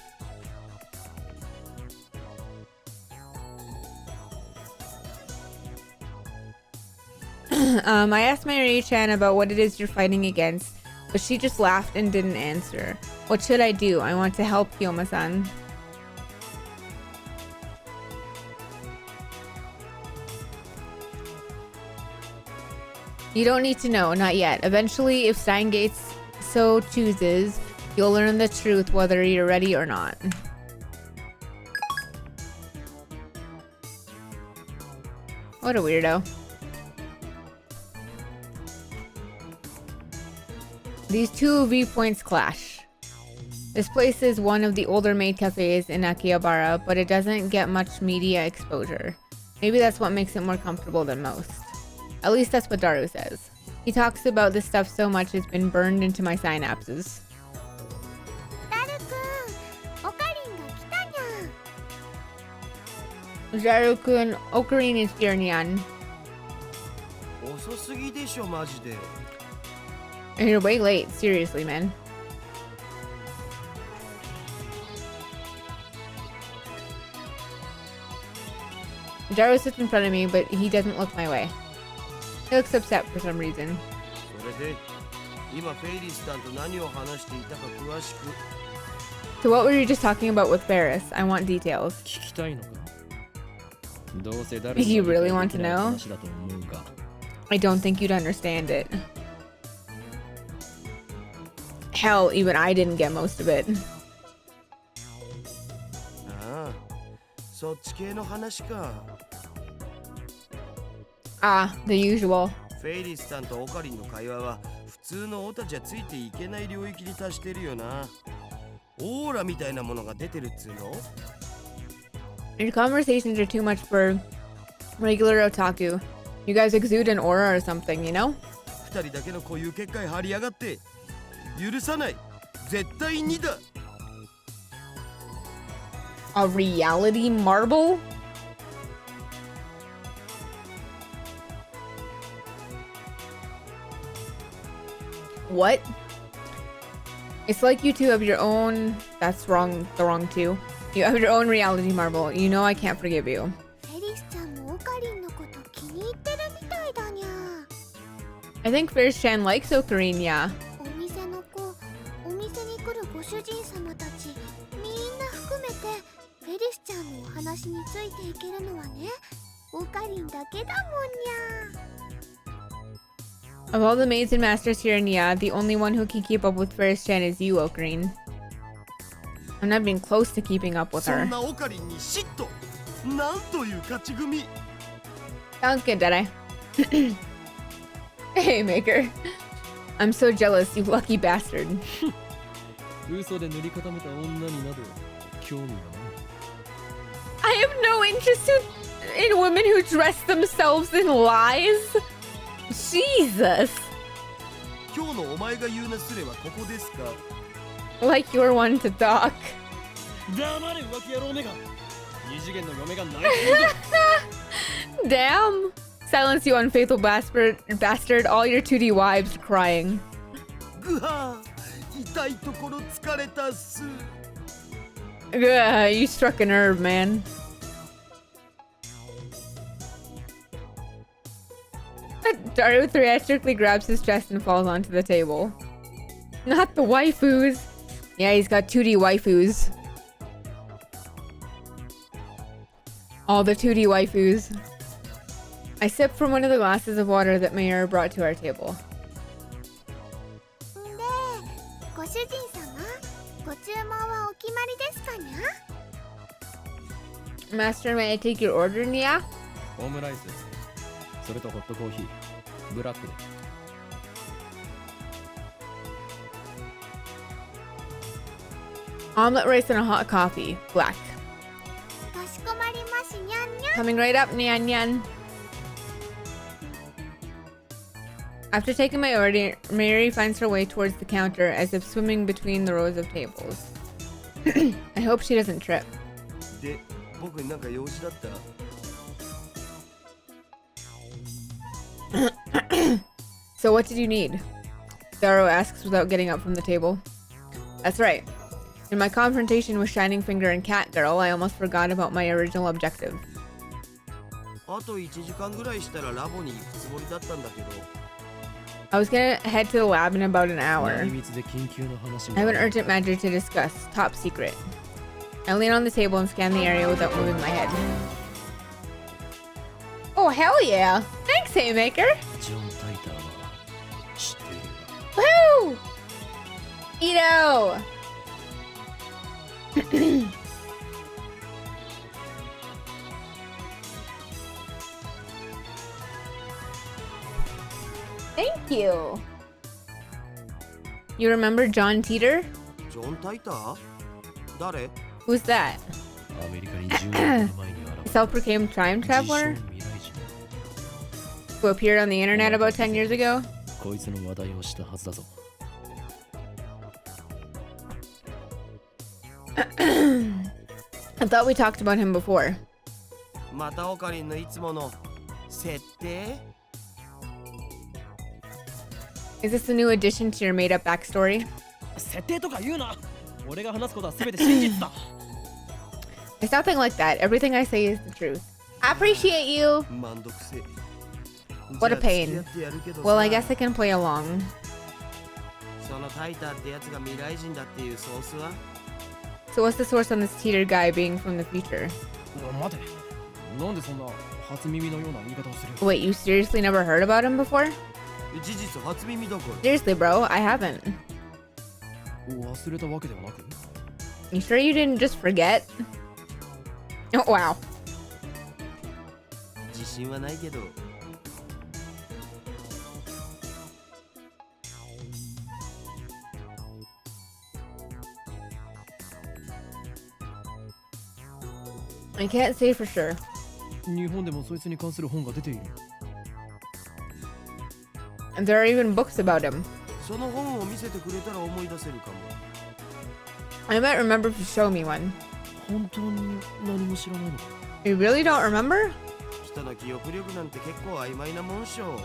I asked Mayuri-chan about what it is you're fighting against, but she just laughed and didn't answer. What should I do? I want to help Kyoma-san. You don't need to know, not yet. Eventually, if Steins so chooses, you'll learn the truth whether you're ready or not. What a weirdo. These two viewpoints clash. This place is one of the older maid cafes in Akihabara, but it doesn't get much media exposure. Maybe that's what makes it more comfortable than most. At least that's what Daru says. He talks about this stuff so much it's been burned into my synapses. Daru-kun, Ocarina is here, Nyan. And you're way late, seriously, man. Daru sits in front of me, but he doesn't look my way. He looks upset for some reason. So what were you just talking about with Ferris? I want details. You really want to know? I don't think you'd understand it. Hell, even I didn't get most of it. Ah, the usual. Your conversations are too much for regular otaku. You guys exude an aura or something, you know? A reality marble? What? It's like you two have your own... That's wrong. The wrong two. You have your own reality marble. You know I can't forgive you. I think Ferris-chan likes Ocarina. Of all the maids and masters here in Nya, the only one who can keep up with Ferris-chan is you, Ocarina. I'm not even close to keeping up with her. Sounds good, Deadeye. Hey, Maker. I'm so jealous, you lucky bastard. I have no interest in women who dress themselves in lies. Jesus. Like you're one to talk. Damn. Silence, you unfaithful bastard. All your 2D wives are crying. ぐは痛いところ疲れたっす。 Ugh, you struck a nerve, man. Daru theatrically grabs his chest and falls onto the table. Not the waifus. Yeah, he's got 2D waifus. All the 2D waifus. I sip from one of the glasses of water that Mayor brought to our table. で、ご主人様、ご注文はお決まりですかにゃ？ Master, may I take your order, Nia? オムライス、それとホットコーヒー、ブラックで。Omelet rice and a hot coffee. Black. かしこまりましにゃんにゃん。 Coming right up, Nyan Nyan. After taking my order, Mary finds her way towards the counter as if swimming between the rows of tables. I hope she doesn't trip. で、僕になんか用事だった？ So what did you need? Daru asks without getting up from the table. That's right. In my confrontation with Shining Finger and Cat Girl, I almost forgot about my original objective. あと1時間ぐらいしたらラボに行くつもりだったんだけど。 I was gonna head to the lab in about an hour. 内密で緊急の話が I have an urgent matter to discuss. Top secret. I lean on the table and scan the area without moving my head. Oh, hell yeah! Thanks, Haymaker! ジョン・タイターは知っている。 Woo! Ito! Thank you. You remember John Teeter? ジョン・タイター？誰？ Who's that? アメリカに10年前に現れ Self-proclaimed time た traveler 自称未来人。 who appeared on the internet about 10 years ago? こいつの話題をしたはずだぞ。 I thought we talked about him before. またオカリンのいつもの設定？ Is this a new addition to your made-up backstory? 設定とか言うな。俺が話すことは全て真実だ。 It's nothing like that. Everything I say is the truth. I appreciate you. めんどくせえ。 What a じゃあ pain. 付き合ってやるけどさ Well, I guess I can play along. そのタイターってやつが未来人だっていうソースは？ So what's the source on this Teeter guy being from the future? 待て。なんでそんな初耳のような言い方をする？ Wait, you seriously never heard about him before? 事実初耳だから。 Seriously, bro, I haven't. 忘れたわけではなく。 You sure you didn't just forget? Oh, wow. 自信はないけど。 I can't say for sure. 日本でもそいつに関する本が出ている。 And there are even books about him. その本を見せてくれたら思い出せるかも。 I might remember if you show me one. 本当に何も知らないのか？ You really don't remember? 人の記憶力なんて結構曖昧なもんしょ。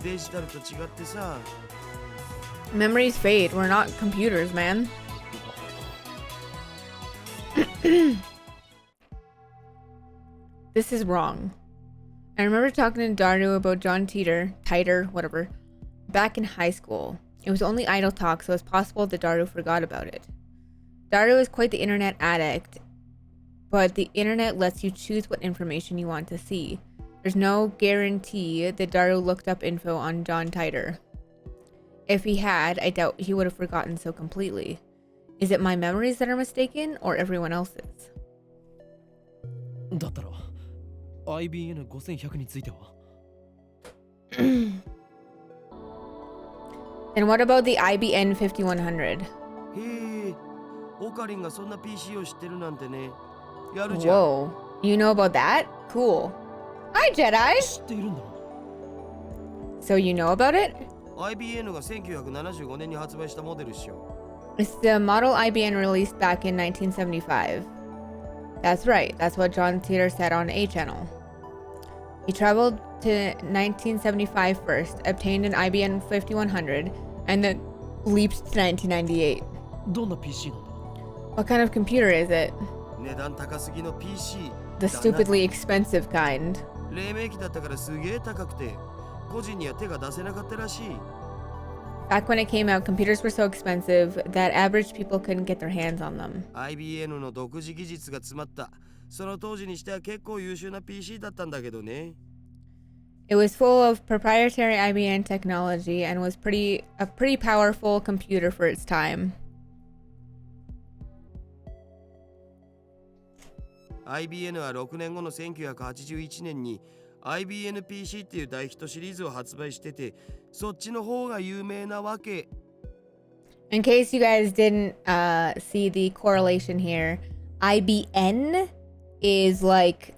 デジタルと違ってさ。 Memories fade. We're not computers, man. This is wrong. I remember talking to Daru about John Titer, whatever, back in high school. It was only idle talk, so it's possible that Daru forgot about it. Daru is quite the internet addict, but the internet lets you choose what information you want to see. There's no guarantee that Daru looked up info on John Titer. If he had, I doubt he would have forgotten so completely. Is it my memories that are mistaken, or everyone else's? だったら IBN5100 については And what about the IBN 5100? へえ、オカリンがそんな PC を知ってるなんてね。やるじゃん。 Whoa. You know about that? Cool. Hi, Jedi! 知っているんだ。 So you know about it? IBN が1975年に発売したモデルっしょ。 It's the model IBN released back in 1975. That's right. That's what John Teeter said on A Channel. He traveled to 1975 first, obtained an IBM 5100, and then leaped to 1998. どんな PC なんだ？ What kind of computer is it? 値段高すぎの PC The stupidly expensive kind. 黎明期だったからすげえ高くて個人には手が出せなかったらしい。 Back when it came out, computers were so expensive that average people couldn't get their hands on them. IBM の独自技術が詰まったその当時にしては結構優秀な PC だったんだけどね。 It was full of proprietary IBM technology and was a pretty powerful computer for its time. IBM は6年後の1981年に IBM PC っていう大ヒットシリーズを発売してて、そっちの方が有名なわけ。 In case you guys didn't see the correlation here, IBM is like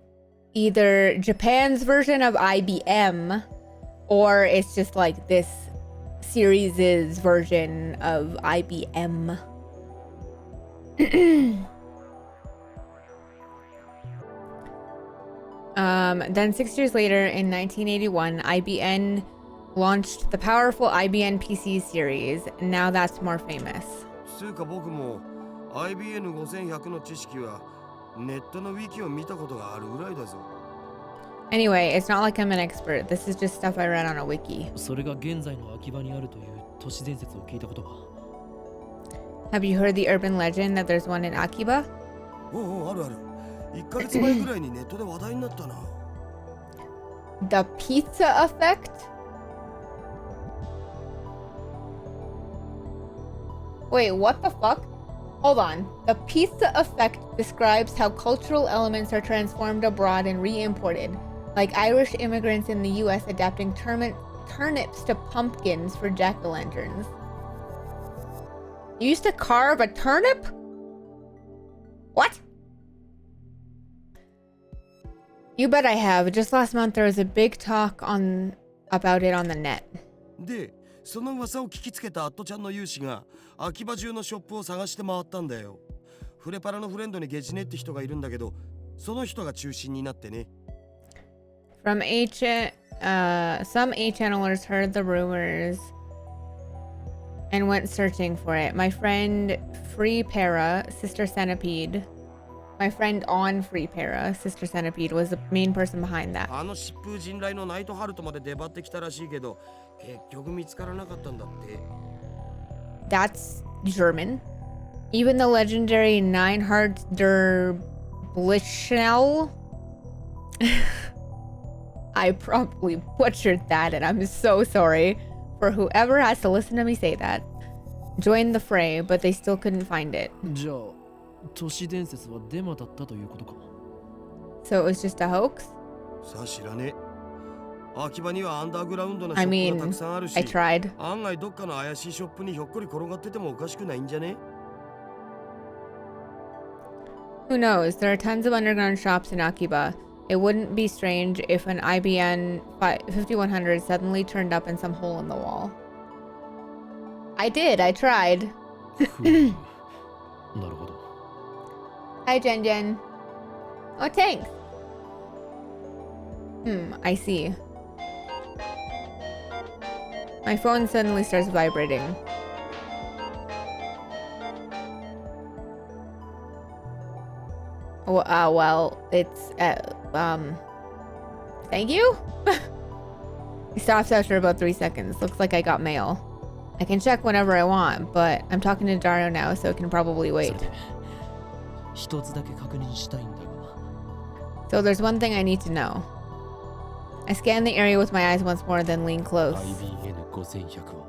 either Japan's version of IBM or it's just like this series' version of IBM. Then 6 years later, in 1981, IBM launched the powerful IBM PC series. Now that's more famous. つうか僕も IBM5100 の知識はネットのウィキを見たことがあるぐらいだぞ。 Anyway, it's not like I'm an expert. This is just stuff I read on a wiki. それが現在の秋葉にあるという都市伝説を聞いたことは？ Have you heard the urban legend that there's one in Akiba? おうおうあるある。1ヶ月前ぐらいにネットで話題になったな。 The pizza effect? Wait, what the fuck? Hold on. The pizza effect describes how cultural elements are transformed abroad and re-imported, like Irish immigrants in the US adapting turnips to pumpkins for jack-o'-lanterns. You used to carve a turnip? What? You bet I have. Just last month there was a big talk about it on the net. で、その噂を聞きつけたアットちゃんの有志が秋葉中のショップを探して回ったんだよ。フレパラのフレンドにゲジネって人がいるんだけど、その人が中心になってね。Some A channelers heard the rumors and went searching for it. My friend Free Para, Sister Centipede. My friend on Free Para, Sister Centipede, was the main person behind that. あの疾風陣雷のナイトハルトまで出張ってきたらしいけど、結局見つからなかったんだって。 That's German. Even the legendary Neinhard der Blitzschnell. I probably butchered that, and I'm so sorry for whoever has to listen to me say that. Joined the fray, but they still couldn't find it. じゃあ都市伝説はデマだったということか。 So it was just a hoax? さあ知らねえ。秋葉にはアンダーグラウンドなシ I ョップ mean, がたくさんあるし、 I tried. 案外どっかの怪しいショップにひょっこり転がっててもおかしくないんじゃね？ Who knows? There are tons of underground shops in Akiba. It wouldn't be strange if an IBM 5100 suddenly turned up in some hole in the wall. I did. I tried. なるほど。 Hi, Jen Jen. Oh, thanks. I see. My phone suddenly starts vibrating. Well, it's, thank you? He stops after about 3 seconds. Looks like I got mail. I can check whenever I want, but I'm talking to Dario now, so it can probably wait. 一つだけ確認したいんだが。 So there's one thing I need to know. I scan the area with my eyes once more, then lean close. IBN5100 は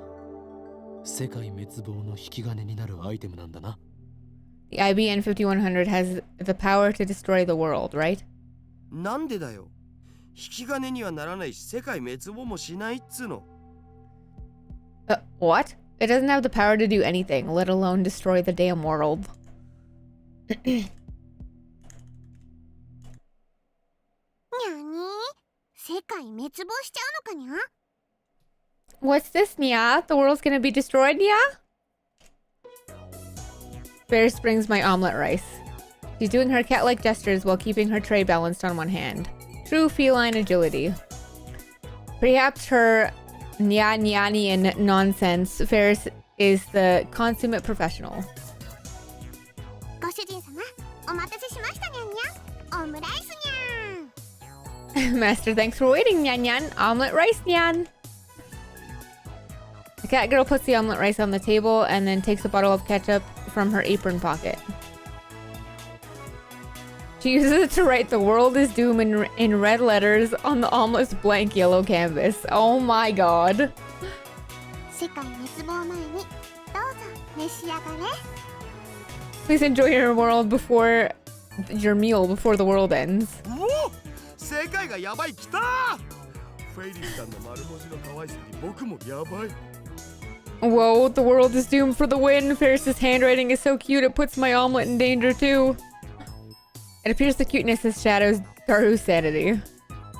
世界滅亡の引き金になるアイテムなんだな。 The IBM 5100 has the power to destroy the world, right? なんでだよ。引き金にはならないし、世界滅亡もしないっつうの。What? It doesn't have the power to do anything, let alone destroy the damn world. にゃに世界滅亡しちゃうのかにゃ？ What's this, Nya? The world's gonna be destroyed, Nya? Ferris brings my omelet rice. She's doing her cat-like gestures while keeping her tray balanced on one hand. True feline agility. Perhaps her Nyanian nonsense, Ferris is the consummate professional. ご主人様、お待たせしましたにゃんにゃん。オムライスにゃん。 Master, thanks for waiting, Nyan Nyan. Omelet rice, Nyan. The cat girl puts the omelet rice on the table and then takes a bottle of ketchup from her apron pocket. She uses it to write "The world is doomed" in red letters on the almost blank yellow canvas. Oh my god. 世界滅亡前にどうぞ召し上がれ。 Please enjoy your world before your meal before the world ends. おお、世界がやばいきた。フェイリスさんの丸文字の可愛さに僕もやばい。 Whoa, the world is doomed for the win. Ferris's handwriting is so cute it puts my omelet in danger too. It appears the cuteness has shadows Daru's sanity.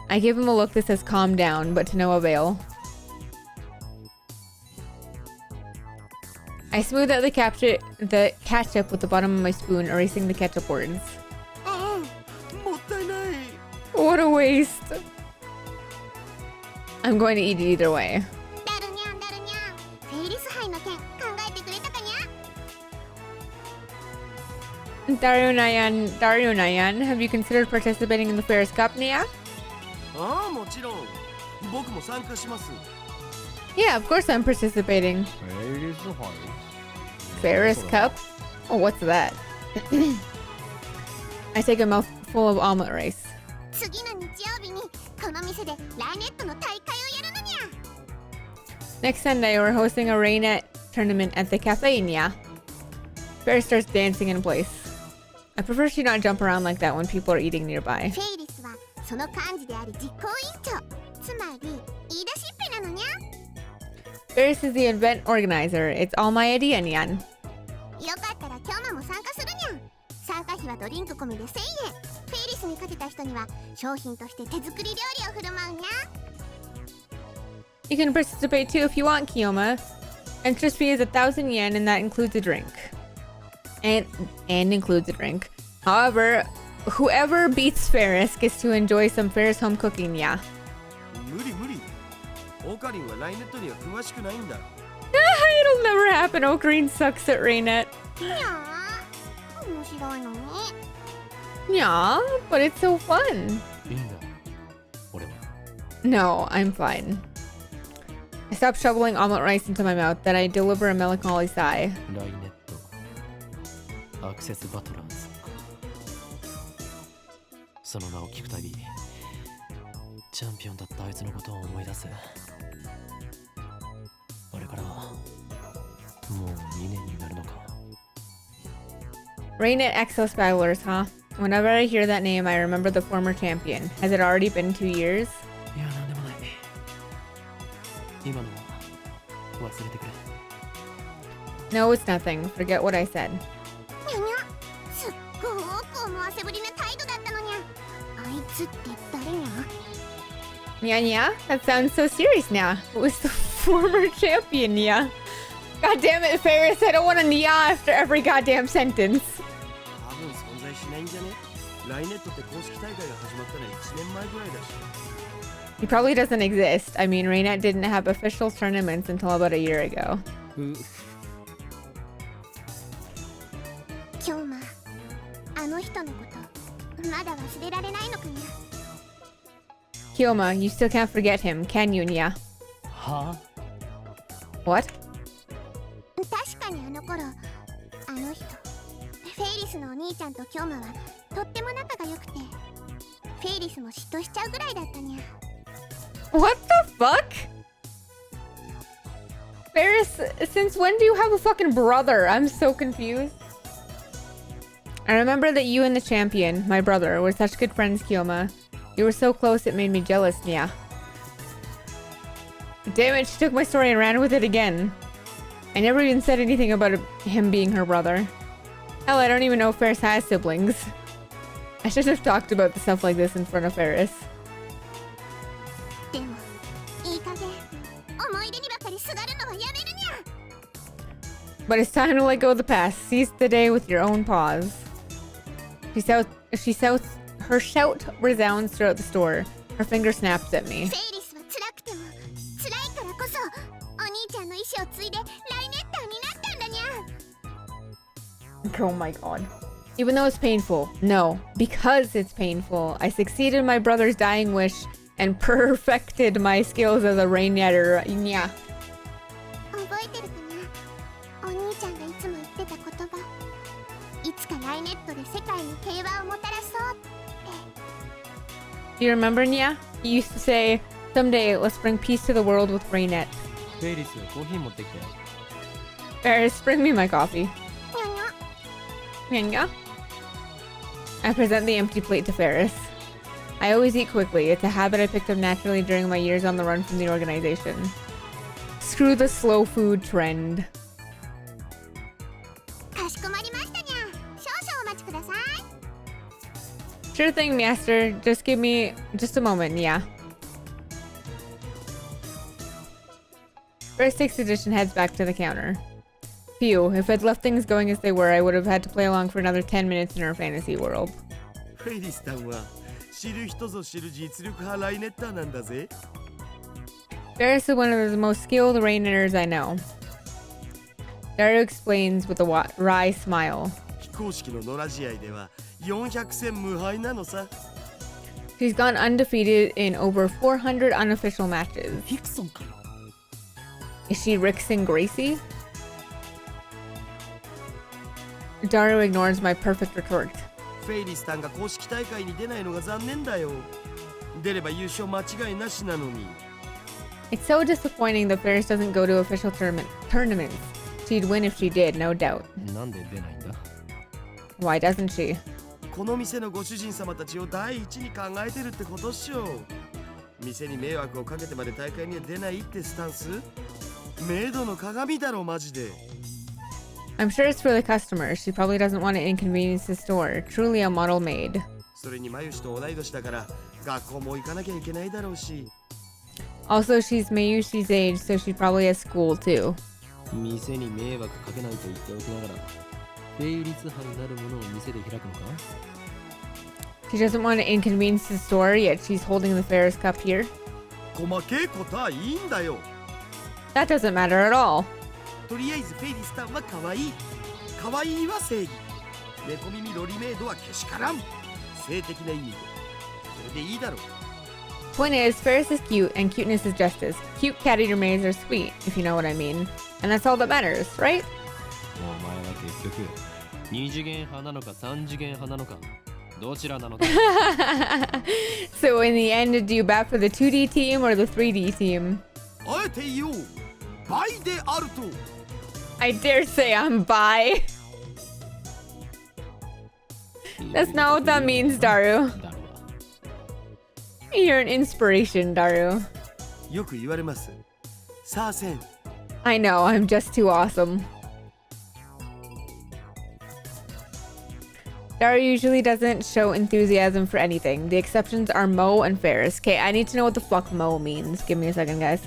I give him a look that says calm down, but to no avail. I smooth out the ketchup with the bottom of my spoon, erasing the ketchup words. ああ、もったいない。 What a waste. I'm going to eat it either way. ダルニャンダルニャン。フェイリス杯の件考えてくれたかにゃ。 Darunayan, have you considered participating in the Ferris Cup, Nia? ああ、もちろん。僕も参加します。 Yeah, of course I'm participating. Ferris Cup? Oh, what's that? I take a mouthful of omelet rice. 次の日曜日にこの店でライネットの大会をやるのにゃ。 Next Sunday, we're hosting a Rainet tournament at the cafe, Nia. Ferris starts dancing in place. I prefer she not jump around like that when people are eating nearby. フェイリスはその幹事であり実行委員長。つまり言い出しっぺなのにゃ。 Ferris is the event organizer. It's all my idea, Nyan. よかったら今日も参加するにゃん。参加費はドリンク込みで1000円。フェイリスに勝てた人には商品として手作り料理を振る舞うにゃ。 You can participate too if you want, Kiyoma. Entrance fee is 1,000 yen, and that includes a drink. And includes a drink. However, whoever beats Ferris gets to enjoy some Ferris home cooking, yeah. 無理無理。オカリンはライネットには詳しくないんだ。 It'll never happen. Ocarine sucks at Rainet. にゃー。面白いのに。 Yeah, but it's so fun. いいんだ俺は。 No, I'm fine. I stop shoveling omelet rice into my mouth, then I deliver a melancholy sigh. ライネットアクセスバトラーズか。その名を聞くたびチャンピオンだったあいつのことを思い出す。あれからもう2年になるのか。 Rainet Exos Battlers, huh? Whenever I hear that name, I remember the former champion. Has it already been 2 years? いやなんでもない。今のは忘れてくれ。 No, it's nothing. Forget what I said. にゃにゃ。すっごく思わせぶりな態度だったのにゃ。あいつって誰にゃ。 Yeah, yeah? That sounds so serious now. Who was the former champion, yeah? God damn it, Ferris. I don't want to nya after every goddamn sentence. 多分存在しないんじゃね。ライネットって公式大会が始まったの1年前ぐらいだし。 He probably doesn't exist. I mean, Rainet didn't have official tournaments until about a year ago. 今日もあの人のことまだ忘れられないのかにゃ。 Kyoma, you still can't forget him, can you, Nya? はあ What? 確かにあの頃あの人フェイリスのお兄ちゃんとキョウマはとっても仲が良くてフェイリスも嫉妬しちゃうぐらいだったにゃ。 What the fuck? Ferris, since when do you have a fucking brother? I'm so confused. I remember that you and the champion, my brother, were such good friends, Kyoma. You were so close it made me jealous, Nya. Damn it, she took my story and ran with it again. I never even said anything about him being her brother. Hell, I don't even know if Ferris has siblings. I should have talked about the stuff like this in front of Ferris. でもいい加減思い出にばかりすがるのはやめるにゃ。 But it's time to let go of the past. Seize the day with your own paws. She shouts Her shout resounds throughout the store. Her finger snaps at me. フェイリスは辛くても辛いからこそお兄ちゃんの意志を継いでライネッターになったんだにゃ。 Oh my god. Even though it's painful. No, because it's painful. I succeeded in my brother's dying wish and perfected my skills as a rainyetter. Yeah. 覚えてるかな、お兄ちゃんがいつも言ってた言葉、いつかライネットで世界に平和をもたらそうって。 Do you remember, Nya? He used to say, someday let's bring peace to the world with Rainette. フェイリスコーヒー持ってきて。 Ferris, bring me my coffee. にゃにゃ。 Nya? I present the empty plate to Ferris. I always eat quickly. It's a habit I picked up naturally during my years on the run from the organization. Screw the slow food trend. かしこまりましたにゃ。少々お待ちください。 Sure thing, Master. Just give me just a moment, yeah. First 6th edition heads back to the counter. Phew, if I'd left things going as they were, I would have had to play along for another 10 minutes in our fantasy world. フェイリスタンは知る人ぞ知る実力派ライネッターなんだぜ。 Ferris is one of the most skilled rainers I know. Dario explains with a wry smile. 非公式の野良試合では400戦無敗なのさ。 She's gone undefeated in over 400 unofficial matches. ヒクソンかよ。 Is she Rickson Gracie? Dario ignores my perfect retort. フェイリスタンが公式大会に出ないのが残念だよ。出れば優勝間違いなしなのに。 It's so disappointing that Ferris doesn't go to official tournaments. She'd win if she did, no doubt. なんで出ないんだ。 Why doesn't she? この店のご主人様たちを第一に考えてるってことっしょ。店に迷惑をかけてまで大会には出ないってスタンス？メイドの鏡だろマジで。 I'm sure it's for the customers. She probably doesn't want to inconvenience the store. Truly a model maid. それにマユシと同い年だから学校も行かなきゃいけないだろうし。 Also, she's Mayushi's age, so she probably has school too. 店に迷惑かけないと言っておきながら、フェイリス杯なるものを店で開くのか？ She doesn't want to inconvenience the store, yet she's holding the Ferris Cup here. 細けいことはいいんだよ。 That doesn't matter at all. とりあえずフェイリスタンは可愛い。可愛いは正義。猫耳ロリメイドはけしからん。性的な意味で。それでいいだろう。 Point is, Ferris is cute, and cuteness is justice. Cute cat eater maids are sweet, if you know what I mean. And that's all that matters, right? お前は結局、2次元派なのか3次元派なのか、どちらなのか。So in the end, do you bat for the 2D team or the 3D team? あえて言おう。倍であると。 I dare say I'm bi. That's not what that means, Daru. だろうな。 You're an inspiration, Daru. よく言われます。さあせん。 I know, I'm just too awesome. Daru usually doesn't show enthusiasm for anything. The exceptions are Mo and Ferris. Okay, I need to know what the fuck Mo means. Give me a second, guys.